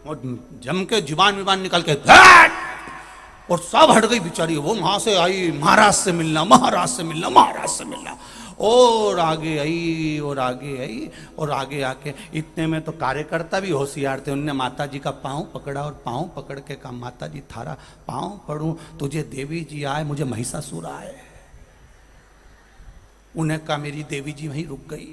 और जम के जुबान निकल के और सब हट गई बेचारी। वो वहां से आई, महाराज से मिलना, महाराज से मिलना, महाराज से मिलना, और आगे आई और आगे आई और आगे आके इतने में तो कार्यकर्ता भी होशियार थे। उनने माता जी का पांव पकड़ा और पांव पकड़ के कहा, माता जी थारा पांव पड़ूं, तुझे देवी जी आए, मुझे महिषासुर आए। उन्हें कहा मेरी देवी जी वहीं रुक गई,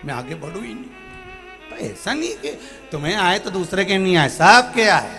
मैं आगे बढ़ू ही नहीं। तो ऐसा नहीं कि तुम्हें आए तो दूसरे के नहीं आए, सबके आए।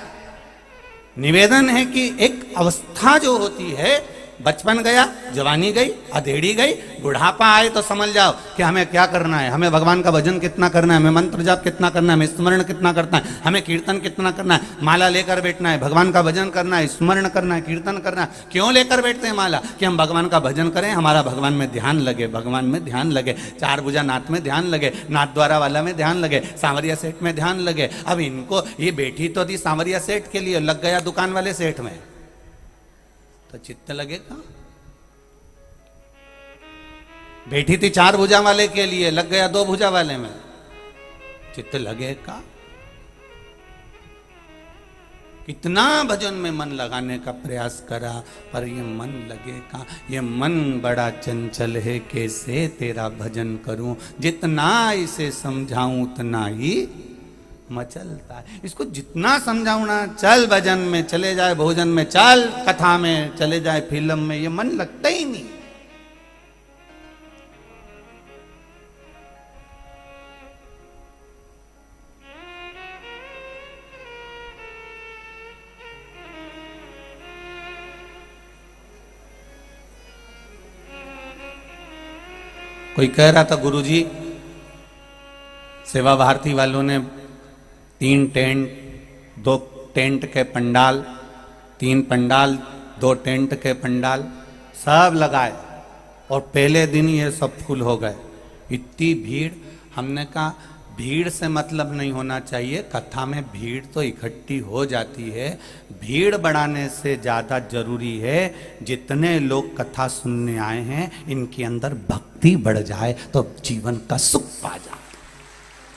निवेदन है कि एक अवस्था जो होती है, बचपन गया, जवानी गई, अधेड़ी गई, बुढ़ापा आए तो समझ जाओ कि हमें क्या करना है, हमें भगवान का भजन कितना करना है, हमें मंत्र जाप कितना करना है, हमें स्मरण कितना करना है, हमें कीर्तन कितना करना है। माला लेकर बैठना है, भगवान का भजन करना है, स्मरण करना है, कीर्तन करना है। क्यों लेकर बैठते हैं माला? कि हम भगवान का भजन करें, हमारा भगवान में ध्यान लगे, भगवान में ध्यान लगे, 4 भुजा नाथ में ध्यान लगे, नाथ द्वारा वाला में ध्यान लगे, सांवरिया सेठ में ध्यान लगे। अब इनको ये बैठी तो थी सांवरिया सेठ के लिए, लग गया दुकान वाले सेठ में, तो चित्त लगेगा। बैठी थी 4 भुजा वाले के लिए, लग गया 2 भुजा वाले में, चित्त लगेगा। कितना भजन में मन लगाने का प्रयास करा, पर ये मन लगेगा। ये मन बड़ा चंचल है, कैसे तेरा भजन करूं, जितना इसे समझाऊं उतना ही मचलता है। इसको जितना समझाऊं ना, चल भजन में चले जाए, भोजन में चल, कथा में चले जाए, फिल्म में, ये मन लगता ही नहीं। कोई कह रहा था गुरुजी, सेवा भारती वालों ने 3 टेंट, 2 टेंट के पंडाल, 3 पंडाल, 2 टेंट के पंडाल सब लगाए, और पहले दिन ये सब फुल हो गए। इतनी भीड़। हमने कहा भीड़ से मतलब नहीं होना चाहिए, कथा में भीड़ तो इकट्ठी हो जाती है, भीड़ बढ़ाने से ज़्यादा जरूरी है जितने लोग कथा सुनने आए हैं इनके अंदर भक्ति बढ़ जाए तो जीवन का सुख पा जाए।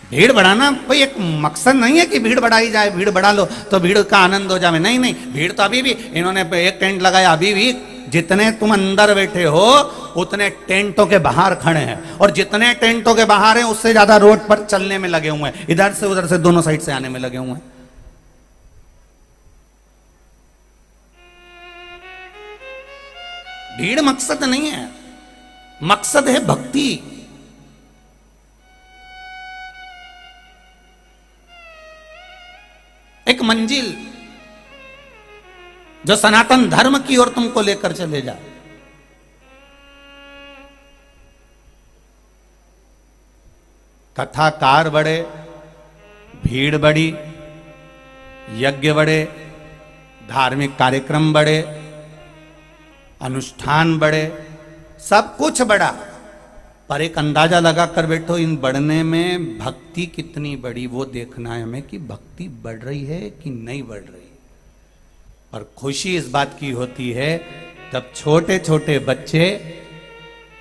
भीड़ बढ़ाना कोई एक मकसद नहीं है कि भीड़ बढ़ाई जाए, भीड़ बढ़ा लो तो भीड़ का आनंद हो जाए। नहीं नहीं, भीड़ तो अभी भी इन्होंने एक टेंट लगाया, अभी भी जितने तुम अंदर बैठे हो उतने टेंटों के बाहर खड़े हैं, और जितने टेंटों के बाहर हैं उससे ज्यादा रोड पर चलने में लगे हुए हैं, इधर से उधर से दोनों साइड से आने में लगे हुए हैं। भीड़ मकसद नहीं है, मकसद है भक्ति। एक मंजिल जो सनातन धर्म की ओर तुमको लेकर चले जाए। कथाकार बढ़े, भीड़ बढ़ी, यज्ञ बढ़े, धार्मिक कार्यक्रम बढ़े, अनुष्ठान बढ़े, सब कुछ बढ़ा, पर एक अंदाजा लगा कर बैठो इन बढ़ने में भक्ति कितनी बढ़ी, वो देखना है हमें कि भक्ति बढ़ रही है कि नहीं बढ़ रही। और खुशी इस बात की होती है जब छोटे छोटे बच्चे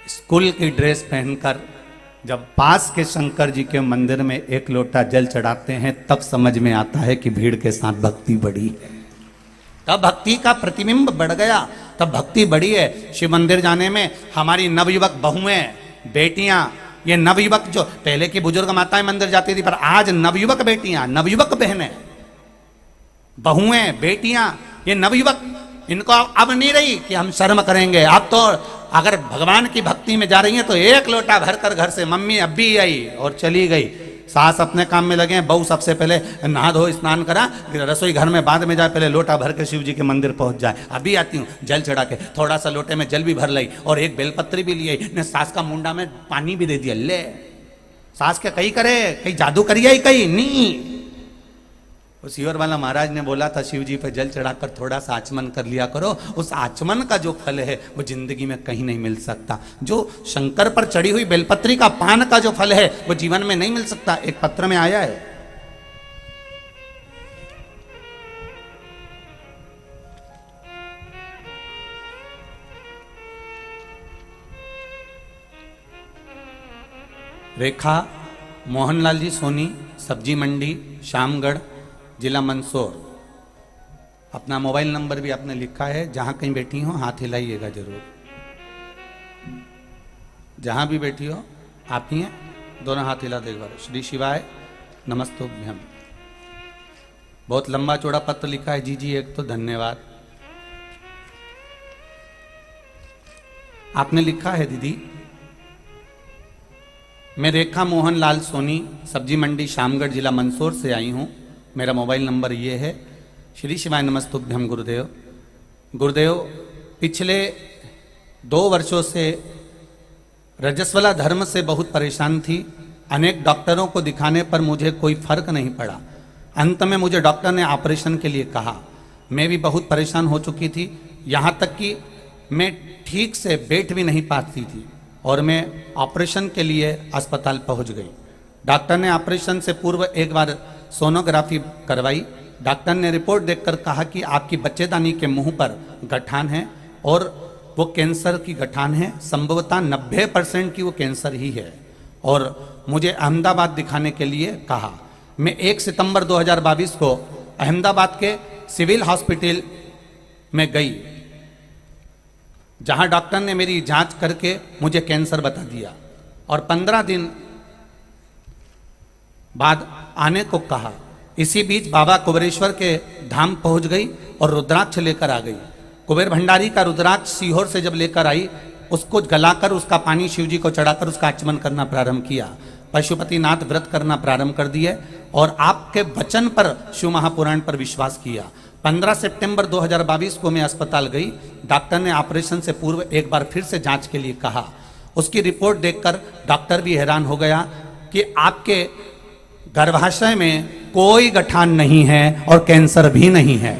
स्कूल की ड्रेस पहनकर जब पास के शंकर जी के मंदिर में 1 लोटा जल चढ़ाते हैं, तब समझ में आता है कि भीड़ के साथ भक्ति बढ़ी है, तब भक्ति का प्रतिबिंब बढ़ गया, तब भक्ति बढ़ी है। शिव मंदिर जाने में हमारी नवयुवक बहुएं, बेटियां, ये नवयुवक जो पहले की बुजुर्ग माताएं मंदिर जाती थी, पर आज नवयुवक बेटियां, नवयुवक बहनें, बहुएं, बेटियां, ये नवयुवक, इनको अब नहीं रही कि हम शर्म करेंगे। अब तो अगर भगवान की भक्ति में जा रही हैं तो 1 लोटा भरकर घर से मम्मी अभी आई और चली गई। सास अपने काम में लगे हैं, बहू सबसे पहले नहा धो स्नान करा, रसोई घर में बाद में जाए, पहले लोटा भर के शिव जी के मंदिर पहुंच जाए। अभी आती हूँ जल चढ़ा के, थोड़ा सा लोटे में जल भी भर लाई और 1 बेलपत्री भी ली ने, सास का मुंडा में पानी भी दे दिया। ले सास के कहीं करे, कहीं जादू करिए, कहीं नहीं, उस सीवर वाला महाराज ने बोला था शिव जी पे जल चढ़ाकर थोड़ा सा आचमन कर लिया करो, उस आचमन का जो फल है वो जिंदगी में कहीं नहीं मिल सकता। जो शंकर पर चढ़ी हुई बेलपत्री का पान का जो फल है वो जीवन में नहीं मिल सकता। एक पत्र में आया है, रेखा मोहनलाल जी सोनी, सब्जी मंडी शामगढ़, जिला मंदसौर। अपना मोबाइल नंबर भी आपने लिखा है। जहां कहीं बैठी हो हाथ हिलाइएगा जरूर, जहां भी बैठी हो आप ही हैं, दोनों हाथ हिला देगा। श्री शिवाय नमस्तुभ्यम। बहुत लंबा चौड़ा पत्र लिखा है। जी जी, एक तो धन्यवाद। आपने लिखा है दीदी, मैं रेखा मोहन लाल सोनी, सब्जी मंडी शामगढ़, जिला मंदसौर से आई हूँ। मेरा मोबाइल नंबर ये है। श्री शिवाय नमस्तुभ्यम गुरुदेव। गुरुदेव, पिछले 2 वर्षों से रजस्वला धर्म से बहुत परेशान थी। अनेक डॉक्टरों को दिखाने पर मुझे कोई फर्क नहीं पड़ा। अंत में मुझे डॉक्टर ने ऑपरेशन के लिए कहा। मैं भी बहुत परेशान हो चुकी थी, यहाँ तक कि मैं ठीक से बैठ भी नहीं पाती थी और मैं ऑपरेशन के लिए अस्पताल पहुंच गई। डॉक्टर ने ऑपरेशन से पूर्व एक बार सोनोग्राफी करवाई। डॉक्टर ने रिपोर्ट देखकर कहा कि आपकी बच्चेदानी के मुंह पर गठान है और वो कैंसर की गठान है। संभवतः 90% की वो कैंसर ही है और मुझे अहमदाबाद दिखाने के लिए कहा। मैं 1 सितंबर 2022 को अहमदाबाद के सिविल हॉस्पिटल में गई, जहां डॉक्टर ने मेरी जांच करके मुझे कैंसर बता दिया और 15 दिन बाद आने को कहा। इसी बीच बाबा कुबेरेश्वर के धाम पहुंच गई और रुद्राक्ष लेकर आ गई। कुबेर भंडारी का रुद्राक्ष सीहोर से जब लेकर आई, उसको गलाकर उसका पानी शिव जी को चढ़ाकर उसका आचमन करना प्रारंभ किया। पशुपतिनाथ व्रत करना प्रारंभ कर दिए और आपके वचन पर शिव महापुराण पर विश्वास किया। 15 सितंबर 2022 को मैं अस्पताल गई। डॉक्टर ने ऑपरेशन से पूर्व एक बार फिर से जांच के लिए कहा। उसकी रिपोर्ट देखकर डॉक्टर भी हैरान हो गया कि आपके गर्भाशय में कोई गठान नहीं है और कैंसर भी नहीं है।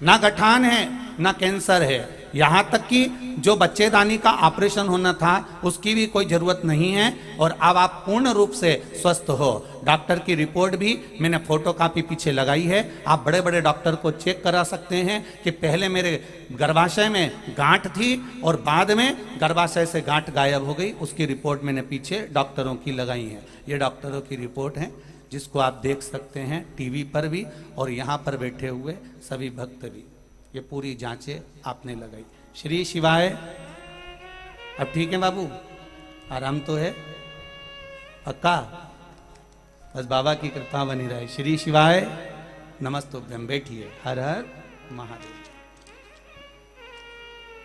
ना गठान है ना कैंसर है। यहां तक कि जो बच्चेदानी का ऑपरेशन होना था उसकी भी कोई जरूरत नहीं है और अब आप पूर्ण रूप से स्वस्थ हो। डॉक्टर की रिपोर्ट भी मैंने फोटोकॉपी पीछे लगाई है। आप बड़े बड़े डॉक्टर को चेक करा सकते हैं कि पहले मेरे गर्भाशय में गांठ थी और बाद में गर्भाशय से गांठ गायब हो गई। उसकी रिपोर्ट मैंने पीछे डॉक्टरों की लगाई है। ये डॉक्टरों की रिपोर्ट है जिसको आप देख सकते हैं टीवी पर भी और यहाँ पर बैठे हुए सभी भक्त भी। ये पूरी जांचें आपने लगाई। श्री शिवाय। अब ठीक है बाबू, आराम तो है पक्का? बस बाबा की कृपा बनी रहे। श्री शिवाय नमस्तुभ्यम। बैठिए। हर हर महादेव।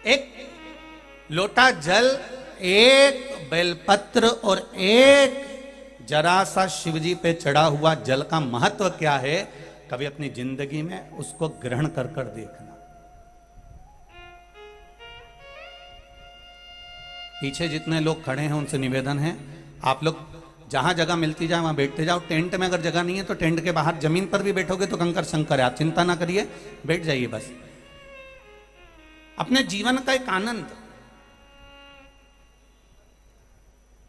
एक लोटा जल, एक बेलपत्र और एक जरा सा शिवजी पे चढ़ा हुआ जल का महत्व क्या है, कभी अपनी जिंदगी में उसको ग्रहण कर कर देखना। पीछे जितने लोग खड़े हैं उनसे निवेदन है, आप लोग जहां जगह मिलती जाए वहां बैठते जाओ। टेंट में अगर जगह नहीं है तो टेंट के बाहर जमीन पर भी बैठोगे तो कंकर शंकर है, आप चिंता ना करिए, बैठ जाइए। बस अपने जीवन का एक आनंद,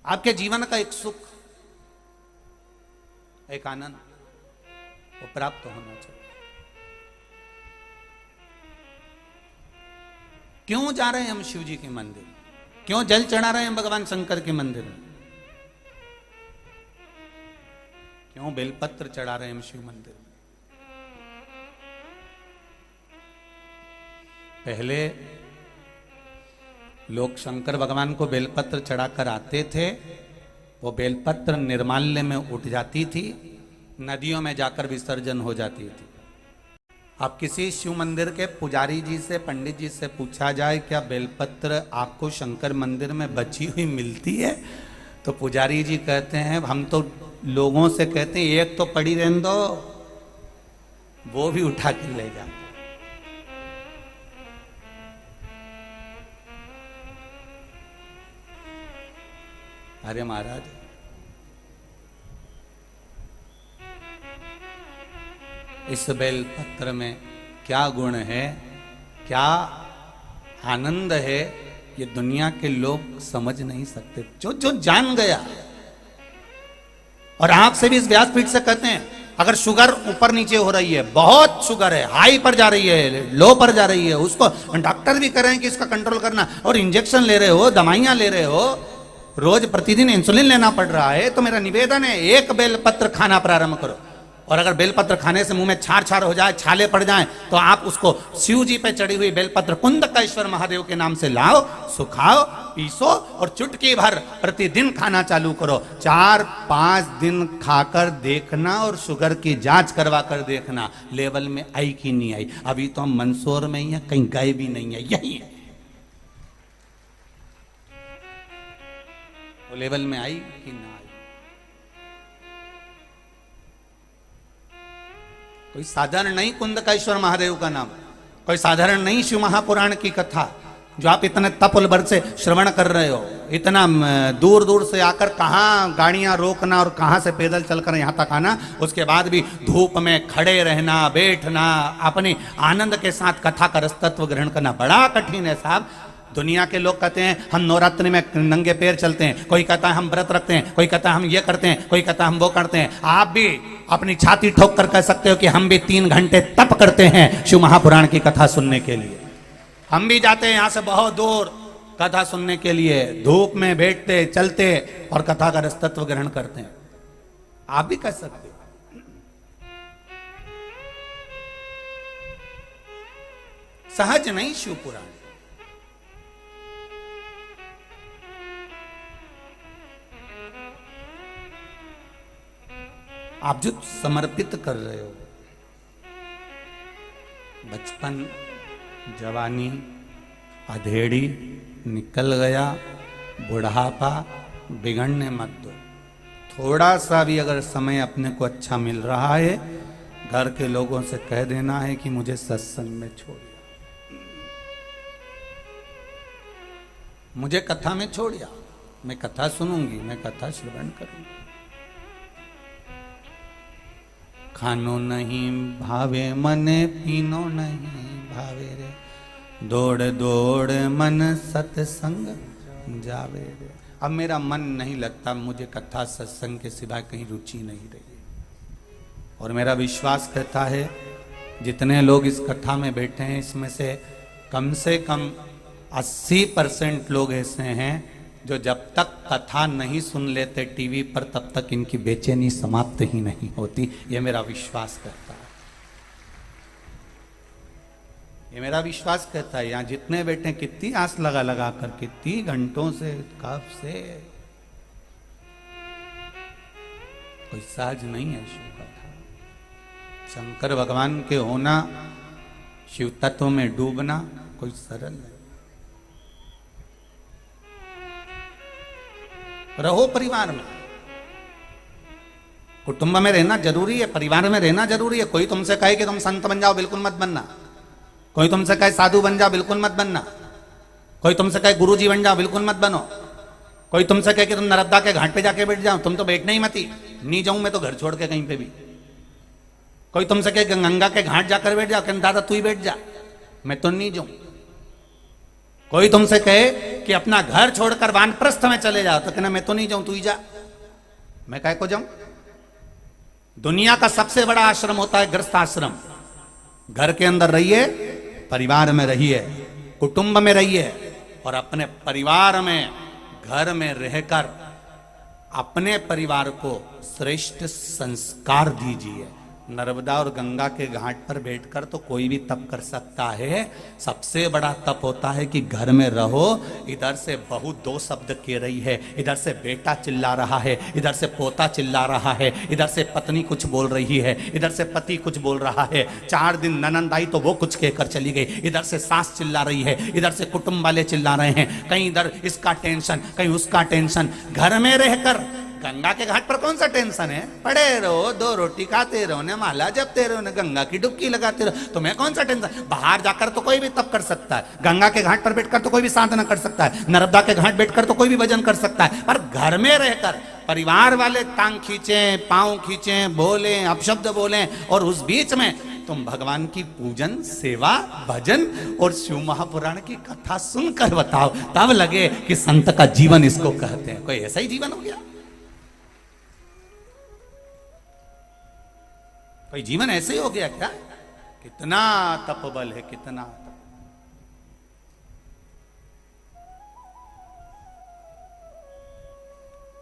आपके जीवन का एक सुख, एक आनंद वो प्राप्त होना चाहिए। क्यों जा रहे हैं हम शिव जी के मंदिर? क्यों जल चढ़ा रहे हैं भगवान शंकर के मंदिर में? क्यों बेलपत्र चढ़ा रहे हैं हम शिव मंदिर में? पहले लोग शंकर भगवान को बेलपत्र चढ़ाकर आते थे, वो बेलपत्र निर्माल्य में उठ जाती थी, नदियों में जाकर विसर्जन हो जाती थी। अब किसी शिव मंदिर के पुजारी जी से, पंडित जी से पूछा जाए क्या बेलपत्र आपको शंकर मंदिर में बची हुई मिलती है, तो पुजारी जी कहते हैं, हम तो लोगों से कहते हैं एक तो पड़ी रहने दो, वो भी उठा के ले जाते। अरे महाराज, इस बेल पत्र में क्या गुण है, क्या आनंद है, ये दुनिया के लोग समझ नहीं सकते। जो जो जान गया, और आप से भी इस व्यासपीठ से कहते हैं, अगर शुगर ऊपर नीचे हो रही है, बहुत शुगर है, हाई पर जा रही है, लो पर जा रही है, उसको डॉक्टर भी कह रहे हैं कि इसका कंट्रोल करना, और इंजेक्शन ले रहे हो, दवाइयां ले रहे हो, रोज प्रतिदिन इंसुलिन लेना पड़ रहा है, तो मेरा निवेदन है एक बेलपत्र खाना प्रारंभ करो। और अगर बेलपत्र खाने से मुंह में छार छार हो जाए, छाले पड़ जाए, तो आप उसको शिव जी पे चढ़ी हुई बेलपत्र कुंदकेश्वर महादेव के नाम से लाओ, सुखाओ, पीसो और चुटकी भर प्रतिदिन खाना चालू करो। 4-5 दिन खाकर देखना और शुगर की जांच करवा कर देखना लेवल में आई कि नहीं आई। अभी तो हम मंदसौर में ही है, कहीं गए भी नहीं है, यही है। वो लेवल में आई कि ना आई। कोई साधारण नहीं कुंदकेश्वर महादेव का नाम, कोई साधारण नहीं शिव महापुराण की कथा जो आप इतने तपल भर से श्रवण कर रहे हो। इतना दूर दूर से आकर कहाँ गाड़ियां रोकना और कहाँ से पैदल चलकर यहाँ तक आना, उसके बाद भी धूप में खड़े रहना, बैठना, अपने आनंद के साथ कथा का रसतत्व ग्रहण करना बड़ा कठिन है साहब। दुनिया के लोग कहते हैं हम नवरात्रि में नंगे पैर चलते हैं, कोई कहता है हम व्रत रखते हैं, कोई कहता है हम ये करते हैं, कोई कहता है हम वो करते हैं। आप भी अपनी छाती ठोक कर कह सकते हो कि हम भी 3 घंटे तप करते हैं शिव महापुराण की कथा सुनने के लिए। हम भी जाते हैं यहां से बहुत दूर कथा सुनने के लिए, धूप में बैठते चलते और कथा का रसतत्व ग्रहण करते हैं। आप भी कह सकते हो। सहज नहीं शिव पुराण। आप जो समर्पित कर रहे हो, बचपन, जवानी, अधेड़ी निकल गया, बुढ़ापा, बिगड़ने मत दो। थोड़ा सा भी अगर समय अपने को अच्छा मिल रहा है, घर के लोगों से कह देना है कि मुझे सत्संग में छोड़िया, मुझे कथा में छोड़िया, मैं कथा सुनूंगी, मैं कथा श्रवण करूंगी। खानो नहीं भावे मने, पीनो नहीं भावे रे, दौड़ दौड़ मन सत्संग जावे रे। अब मेरा मन नहीं लगता, मुझे कथा सत्संग के सिवाय कहीं रुचि नहीं रही। और मेरा विश्वास कहता है जितने लोग इस कथा में बैठे हैं, इसमें से कम 80% लोग ऐसे हैं जो जब तक कथा नहीं सुन लेते टीवी पर, तब तक इनकी बेचैनी समाप्त ही नहीं होती। ये मेरा विश्वास करता है, ये मेरा विश्वास कहता है। यहां जितने बैठे, कितनी आस लगा लगा कर, कितनी घंटों से, कब से, कोई सहज नहीं है शिव कथा। शंकर भगवान के होना, शिव तत्व में डूबना कोई सरल नहीं। रहो परिवार में, कुटुंब में रहना जरूरी है, परिवार में रहना जरूरी है। कोई तुमसे कहे कि तुम संत बन जाओ, बिल्कुल मत बनना। कोई तुमसे कहे साधु बन जाओ, बिल्कुल मत बनना। कोई तुमसे कहे गुरुजी बन जाओ, बिल्कुल मत बनो। कोई तुमसे कहे कि तुम नर्मदा के घाट पे जाके बैठ जाओ, तुम तो बैठना ही मत ही, नहीं जाऊं मैं तो घर छोड़ के कहीं पे भी। कोई तुमसे कहे गंगा के घाट जाकर बैठ जाओ, कहना दादा तू ही बैठ जा, मैं तो नहीं जाऊं। कोई तुमसे कहे कि अपना घर छोड़कर वानप्रस्थ में चले जाओ, तो कहना मैं तो नहीं जाऊं, तू ही जा, मैं काहे को जाऊं। दुनिया का सबसे बड़ा आश्रम होता है गृहस्थ आश्रम। घर के अंदर रहिए, परिवार में रहिए, कुटुंब में रहिए, और अपने परिवार में, घर में रहकर अपने परिवार को श्रेष्ठ संस्कार दीजिए। नर्मदा और गंगा के घाट पर बैठकर तो कोई भी तप कर सकता है। सबसे बड़ा तप होता है कि घर में रहो, इधर से बहू 2 शब्द कह रही है, इधर से बेटा चिल्ला रहा है, इधर से पोता चिल्ला रहा है, इधर से पत्नी कुछ बोल रही है, इधर से पति कुछ बोल रहा है। 4 दिन ननंद आई तो वो कुछ कहकर चली गई, इधर से सास चिल्ला रही है, इधर से कुटुंब वाले चिल्ला रहे हैं, कहीं इधर इसका टेंशन, कहीं उसका टेंशन। घर में रहकर गंगा के घाट पर कौन सा टेंशन है, पड़े रहो, 2 रोटी खाते रहो, ने माला जपते रहो, ने गंगा की डुबकी लगाते रहो, तुम्हें कौन सा टेंशन। बाहर जाकर तो कोई भी तप कर सकता है, गंगा के घाट पर बैठकर तो कोई भी साधना कर सकता है, नर्मदा के घाट बैठकर तो कोई भी भजन कर सकता है, पर घर में रहकर परिवार वाले टांग खींचे, पांव खींचे, बोले, अपशब्द बोले, और उस बीच में तुम भगवान की पूजन, सेवा, भजन और शिव महापुराण की कथा सुनकर बताओ, तब लगे कि संत का जीवन इसको कहते हैं। कोई ऐसा ही जीवन हो गया? कोई जीवन ऐसे ही हो गया क्या? कितना तपबल है, कितना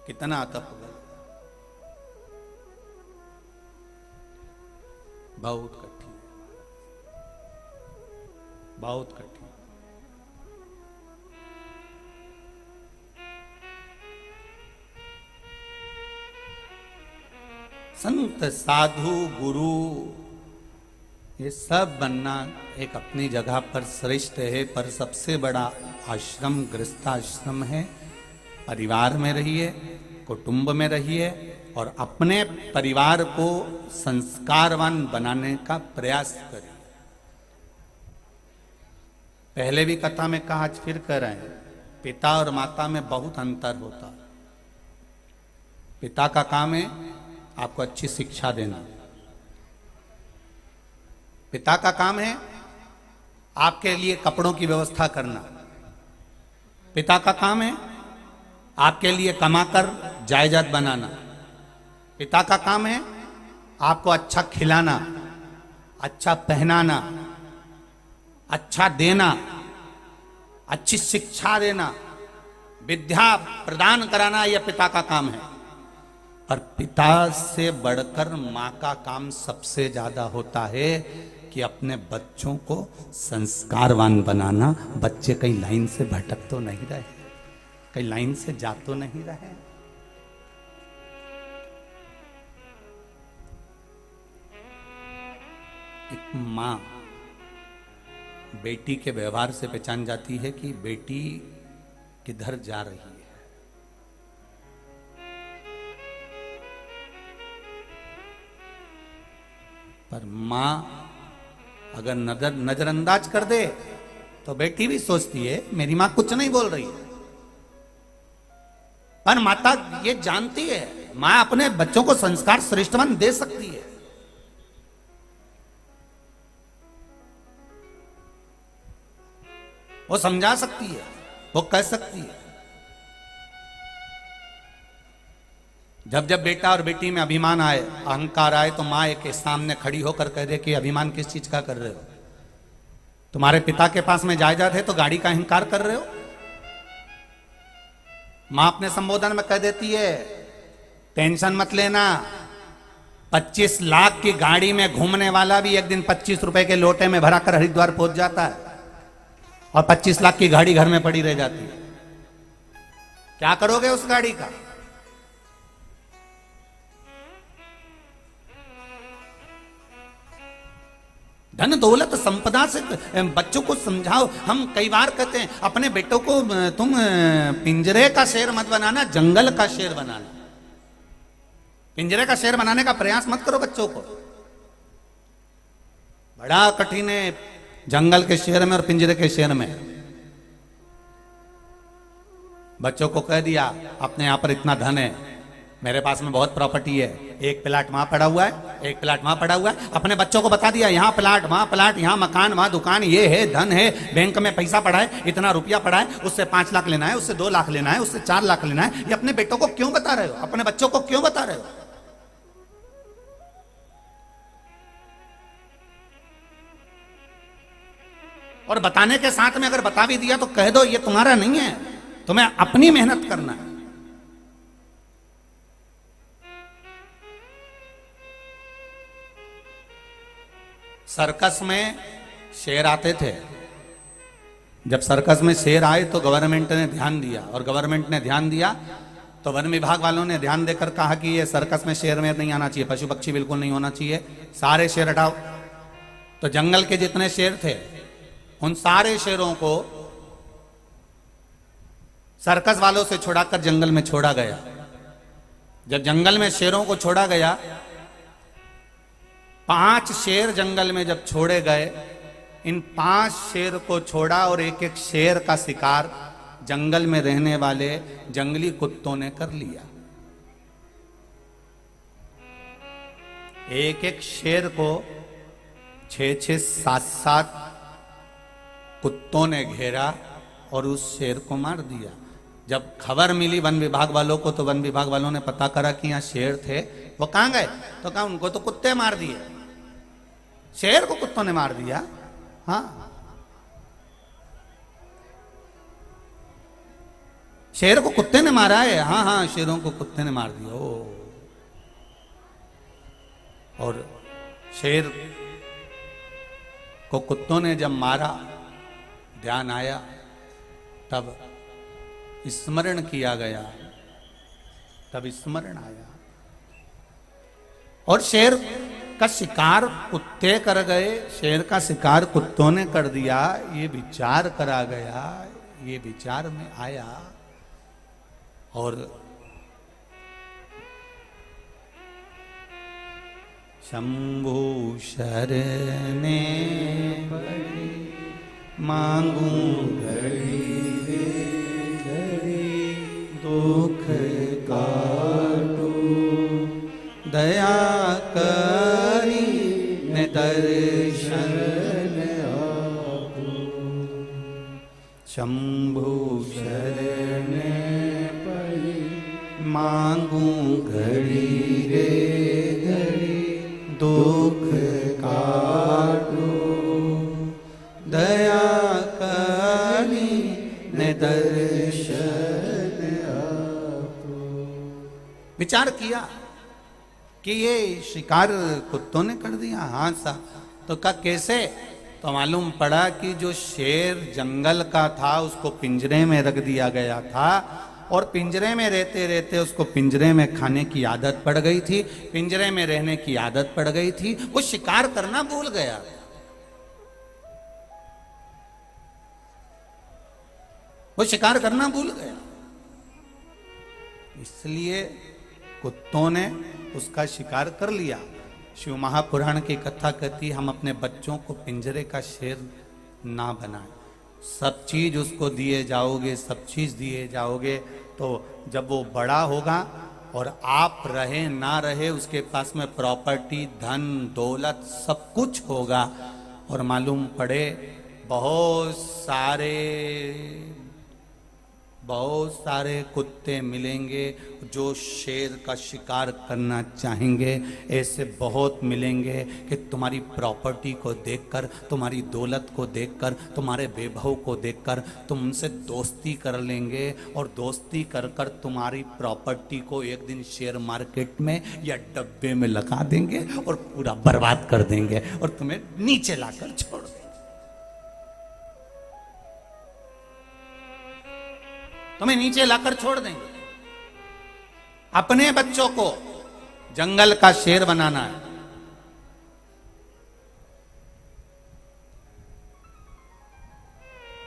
कितना तपबल, बहुत कठिन, बहुत कठिन। संत, साधु, गुरु, ये सब बनना एक अपनी जगह पर श्रेष्ठ है, पर सबसे बड़ा आश्रम गृहस्थाश्रम है। परिवार में रहिए, कुटुंब में रहिए और अपने परिवार को संस्कारवान बनाने का प्रयास करिए। पहले भी कथा में कहा, आज फिर कह रहे हैं, पिता और माता में बहुत अंतर होता है। पिता का काम है आपको अच्छी शिक्षा देना, पिता का काम है आपके लिए कपड़ों की व्यवस्था करना, पिता का काम है आपके लिए कमाकर जायदाद बनाना, पिता का काम है आपको अच्छा खिलाना, अच्छा पहनाना, अच्छा देना, अच्छी शिक्षा देना, विद्या प्रदान कराना, यह पिता का काम है। और पिता से बढ़कर मां का काम सबसे ज्यादा होता है कि अपने बच्चों को संस्कारवान बनाना। बच्चे कहीं लाइन से भटक तो नहीं रहे, कहीं लाइन से जा तो नहीं रहे। एक मां बेटी के व्यवहार से पहचान जाती है कि बेटी किधर जा रही है। पर मां अगर नजरअंदाज कर दे तो बेटी भी सोचती है मेरी मां कुछ नहीं बोल रही। पर माता ये जानती है, मां अपने बच्चों को संस्कार श्रेष्ठवान दे सकती है। वो समझा सकती है, वो कह सकती है। जब जब बेटा और बेटी में अभिमान आए, अहंकार आए, तो मां एक सामने खड़ी होकर कह दे कि अभिमान किस चीज का कर रहे हो? तुम्हारे पिता के पास में जायदाद है तो गाड़ी का अहंकार कर रहे हो? मां अपने संबोधन में कह देती है टेंशन मत लेना, 25 लाख की गाड़ी में घूमने वाला भी एक दिन 25 रुपए के लोटे में भराकर हरिद्वार पहुंच जाता है और 25 लाख की गाड़ी घर में पड़ी रह जाती है। क्या करोगे उस गाड़ी का? धन दौलत संपदा से बच्चों को समझाओ। हम कई बार कहते हैं अपने बेटों को तुम पिंजरे का शेर मत बनाना, जंगल का शेर बनाना। पिंजरे का शेर बनाने का प्रयास मत करो बच्चों को, बड़ा कठिन है जंगल के शेर में और पिंजरे के शेर में। बच्चों को कह दिया अपने यहां पर इतना धन है, मेरे पास में बहुत प्रॉपर्टी है, एक प्लाट वहां पड़ा हुआ है, एक प्लाट वहां पड़ा हुआ है। अपने बच्चों को बता दिया यहां प्लाट, वहां प्लाट, यहां मकान, वहां दुकान, ये है, धन है, बैंक में पैसा पड़ा है, इतना रुपया पड़ा है, उससे 5 लाख लेना है, उससे 2 लाख लेना है, उससे 4 लाख लेना है। ये अपने बेटों को क्यों बता रहे हो? अपने बच्चों को क्यों बता रहे हो? और बताने के साथ में अगर बता भी दिया तो कह दो ये तुम्हारा नहीं है, तुम्हें अपनी मेहनत करना है। सर्कस में शेर आते थे, जब सर्कस में शेर आए तो गवर्नमेंट ने ध्यान दिया, और गवर्नमेंट ने ध्यान दिया तो वन विभाग वालों ने ध्यान देकर कहा कि ये सर्कस में शेर वेर नहीं आना चाहिए, पशु पक्षी बिल्कुल नहीं होना चाहिए, सारे शेर हटाओ। तो जंगल के जितने शेर थे उन सारे शेरों को सर्कस वालों से छुड़ाकर जंगल में छोड़ा गया। जब जंगल में शेरों को छोड़ा गया, 5 शेर जंगल में जब छोड़े गए, इन 5 शेर को छोड़ा और एक एक शेर का शिकार जंगल में रहने वाले जंगली कुत्तों ने कर लिया। एक एक शेर को 6-6, 7-7 कुत्तों ने घेरा और उस शेर को मार दिया। जब खबर मिली वन विभाग वालों को, तो वन विभाग वालों ने पता करा कि यहाँ शेर थे। वो कहाँ गए? तो कहा उनको तो कुत्ते मार दिए, शेर को कुत्तों ने मार दिया। हाँ, शेर को कुत्ते ने मारा है। हाँ हाँ, शेरों को कुत्ते ने मार दिया। ओ, और शेर को कुत्तों ने जब मारा, ध्यान आया, तब स्मरण किया गया, तब स्मरण आया। और शेर का शिकार कुत्ते कर गए, शेर का शिकार कुत्तों ने कर दिया। ये विचार करा गया, ये विचार में आया। और शंभु शरणे पड़े मांगू घड़ी घड़ी दुख काटू दया करी ने दर्शन आपू। शंभु शरणे पड़े मांगू घड़ी रे घड़ी दुख काटू दया करी ने दर्शन आपू। विचार किया कि ये शिकार कुत्तों ने कर दिया। हाँ सा, तो का कैसे? तो मालूम पड़ा कि जो शेर जंगल का था उसको पिंजरे में रख दिया गया था, और पिंजरे में रहते रहते उसको पिंजरे में खाने की आदत पड़ गई थी, पिंजरे में रहने की आदत पड़ गई थी। वो शिकार करना भूल गया। वो शिकार करना भूल गया, इसलिए कुत्तों ने उसका शिकार कर लिया। शिव महापुराण की कथा कहती, हम अपने बच्चों को पिंजरे का शेर ना बनाएं। सब चीज उसको दिए जाओगे, सब चीज दिए जाओगे, तो जब वो बड़ा होगा और आप रहे ना रहे, उसके पास में प्रॉपर्टी, धन, दौलत सब कुछ होगा, और मालूम पड़े बहुत सारे कुत्ते मिलेंगे जो शेर का शिकार करना चाहेंगे। ऐसे बहुत मिलेंगे कि तुम्हारी प्रॉपर्टी को देखकर, तुम्हारी दौलत को देखकर, तुम्हारे वैभव को देखकर तुमसे दोस्ती कर लेंगे, और दोस्ती कर कर तुम्हारी प्रॉपर्टी को एक दिन शेयर मार्केट में या डब्बे में लगा देंगे और पूरा बर्बाद कर देंगे और तुम्हें नीचे लाकर छोड़ देंगे। तुम्हें नीचे लाकर छोड़ देंगे। अपने बच्चों को जंगल का शेर बनाना है,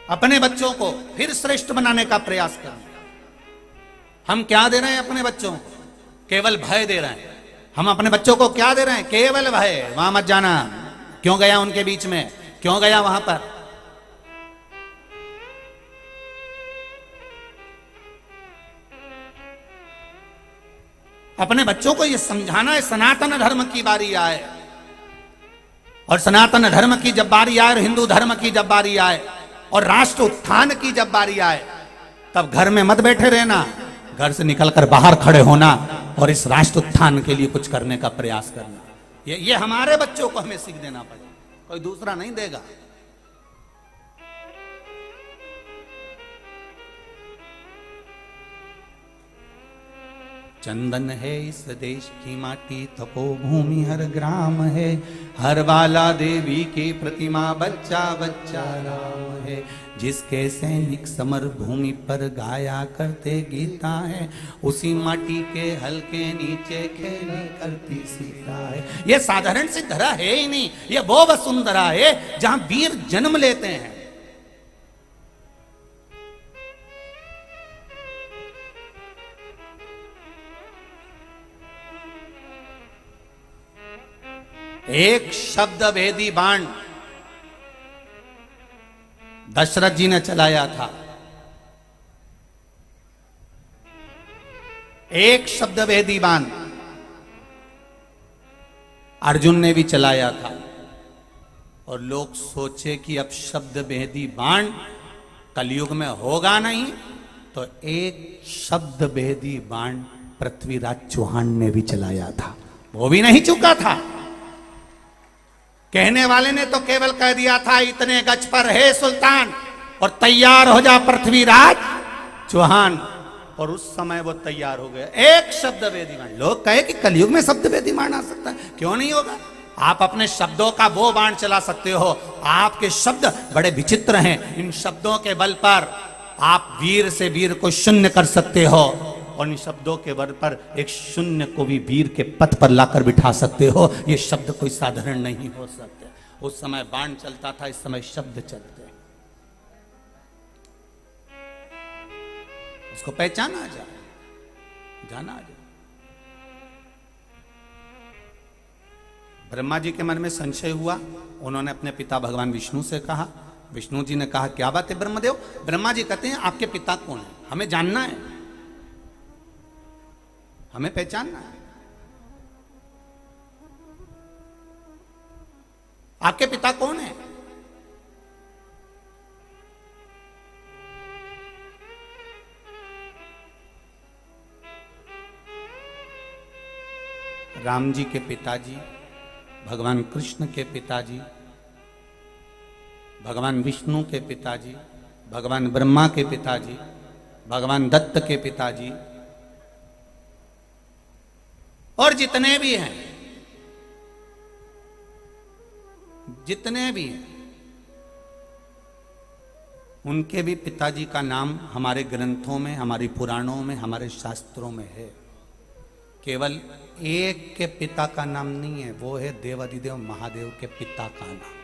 अपने बच्चों को फिर श्रेष्ठ बनाने का प्रयास करना। हम क्या दे रहे हैं अपने बच्चों को? केवल भय दे रहे हैं। हम अपने बच्चों को क्या दे रहे हैं? केवल भय। वहां मत जाना। क्यों गया उनके बीच में? क्यों गया वहां पर? अपने बच्चों को यह समझाना है सनातन धर्म की बारी आए, और सनातन धर्म की जब बारी आए, और हिंदू धर्म की जब बारी आए, और राष्ट्र उत्थान की जब बारी आए, तब घर में मत बैठे रहना, घर से निकलकर बाहर खड़े होना और इस राष्ट्र उत्थान के लिए कुछ करने का प्रयास करना। ये हमारे बच्चों को हमें सीख देना पड़ेगा, कोई दूसरा नहीं देगा। चंदन है इस देश की माटी, तपोभूमि हर ग्राम है, हर बाला देवी की प्रतिमा, बच्चा बच्चा राम है। जिसके सैनिक समर भूमि पर गाया करते गीता है, उसी माटी के हल्के नीचे खेली करती सीता है। ये साधारण सी धरा है ही नहीं, ये वो वसुंधरा है जहां वीर जन्म लेते हैं। एक शब्द भेदी बाण दशरथ जी ने चलाया था। एक शब्द भेदी बाण, अर्जुन ने भी चलाया था और लोग सोचे कि अब शब्द भेदी बाण कलयुग में होगा नहीं, तो एक शब्द भेदी बाण पृथ्वीराज चौहान ने भी चलाया था, वो भी नहीं चुका था। कहने वाले ने तो केवल कह दिया था इतने गज पर है सुल्तान और तैयार हो जा पृथ्वीराज चौहान, और उस समय वो तैयार हो गया। एक शब्द वेदीबाण, लोग कहे कि कलयुग में शब्द वेदीबाण आ सकता है, क्यों नहीं होगा? आप अपने शब्दों का वो बाण चला सकते हो। आपके शब्द बड़े विचित्र हैं, इन शब्दों के बल पर आप वीर से वीर को शून्य कर सकते हो, और इन शब्दों के बल पर एक शून्य को भी वीर के पथ पर लाकर बिठा सकते हो। ये शब्द कोई साधारण नहीं हो सकते। उस समय बाण चलता था, इस समय शब्द चलते। उसको पहचाना जाए, जाना जाए। ब्रह्मा जी के मन में संशय हुआ, उन्होंने अपने पिता भगवान विष्णु से कहा। विष्णु जी ने कहा क्या बात है ब्रह्मदेव? ब्रह्मा जी कहते हैं आपके पिता कौन है, हमें जानना है, हमें पहचानना है। आपके पिता कौन है? राम जी के पिताजी, भगवान कृष्ण के पिताजी, भगवान विष्णु के पिताजी, भगवान ब्रह्मा के पिताजी, भगवान दत्त के पिताजी, और जितने भी हैं, जितने भी हैं, उनके भी पिताजी का नाम हमारे ग्रंथों में, हमारी पुराणों में, हमारे शास्त्रों में है। केवल एक के पिता का नाम नहीं है, वो है देवाधिदेव महादेव के पिता का नाम।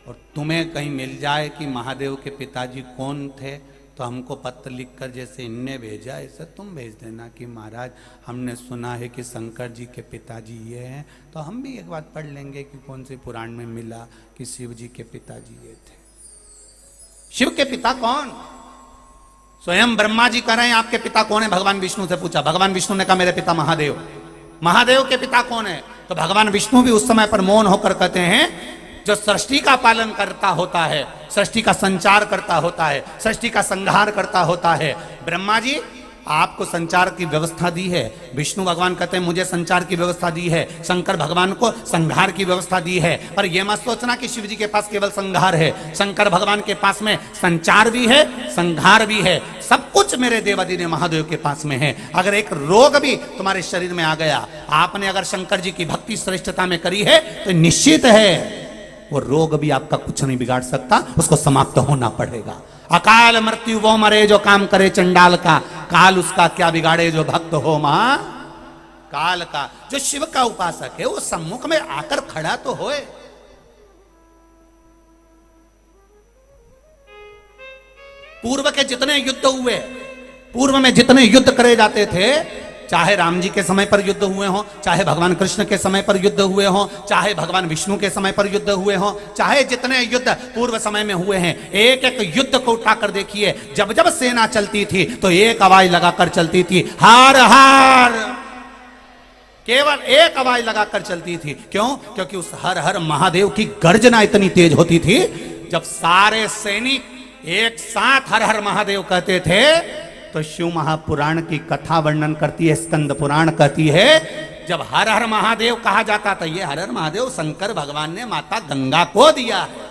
और तुम्हें कहीं मिल जाए कि महादेव के पिताजी कौन थे, तो हमको पत्र लिखकर जैसे इनने भेजा ऐसे तुम भेज देना कि महाराज हमने सुना है कि शंकर जी के पिताजी ये हैं, तो हम भी एक बात पढ़ लेंगे कि कौन से पुराण में मिला कि शिव जी के पिताजी ये थे। शिव के पिता कौन? स्वयं ब्रह्मा जी कह रहे हैं आपके पिता कौन है? भगवान विष्णु से पूछा, भगवान विष्णु ने कहा मेरे पिता महादेव। महादेव के पिता कौन है? तो भगवान विष्णु भी उस समय पर मौन होकर कहते हैं जो सृष्टि का पालन करता होता है, सृष्टि का संचार करता होता है, सृष्टि का संहार करता होता है। ब्रह्मा जी आपको संचार की व्यवस्था दी है, विष्णु भगवान कहते हैं मुझे संचार की व्यवस्था दी है, शंकर भगवान को संहार की व्यवस्था दी है। पर यह मत सोचना कि शिव जी के पास केवल संहार है, शंकर भगवान के पास में संचार भी है, संहार भी है, सब कुछ मेरे देवाधिदेव महादेव के पास में है। अगर एक रोग भी तुम्हारे शरीर में आ गया, आपने अगर शंकर जी की भक्ति श्रेष्ठता में करी है, तो निश्चित है वो रोग भी आपका कुछ नहीं बिगाड़ सकता, उसको समाप्त होना पड़ेगा। अकाल मृत्यु वो मरे जो काम करे चंडाल का, काल उसका क्या बिगाड़े जो भक्त हो मां काल का। जो शिव का उपासक है वो सम्मुख में आकर खड़ा तो होए। पूर्व के जितने युद्ध हुए, पूर्व में जितने युद्ध करे जाते थे, चाहे राम जी के समय पर युद्ध हुए हों, चाहे भगवान कृष्ण के समय पर युद्ध हुए हों, चाहे भगवान विष्णु के समय पर युद्ध हुए हों, चाहे जितने युद्ध पूर्व समय में हुए हैं, एक एक युद्ध को उठाकर देखिए, जब जब सेना चलती थी तो एक आवाज लगाकर चलती थी, हार हार। केवल एक आवाज लगाकर चलती थी। क्यों? क्योंकि उस हर हर महादेव की गर्जना इतनी तेज होती थी, जब सारे सैनिक एक साथ हर हर महादेव कहते थे तो शिव महापुराण की कथा वर्णन करती है, स्कंद पुराण कहती है, जब हर हर महादेव कहा जाता था, ये हर हर महादेव शंकर भगवान ने माता गंगा को दिया है।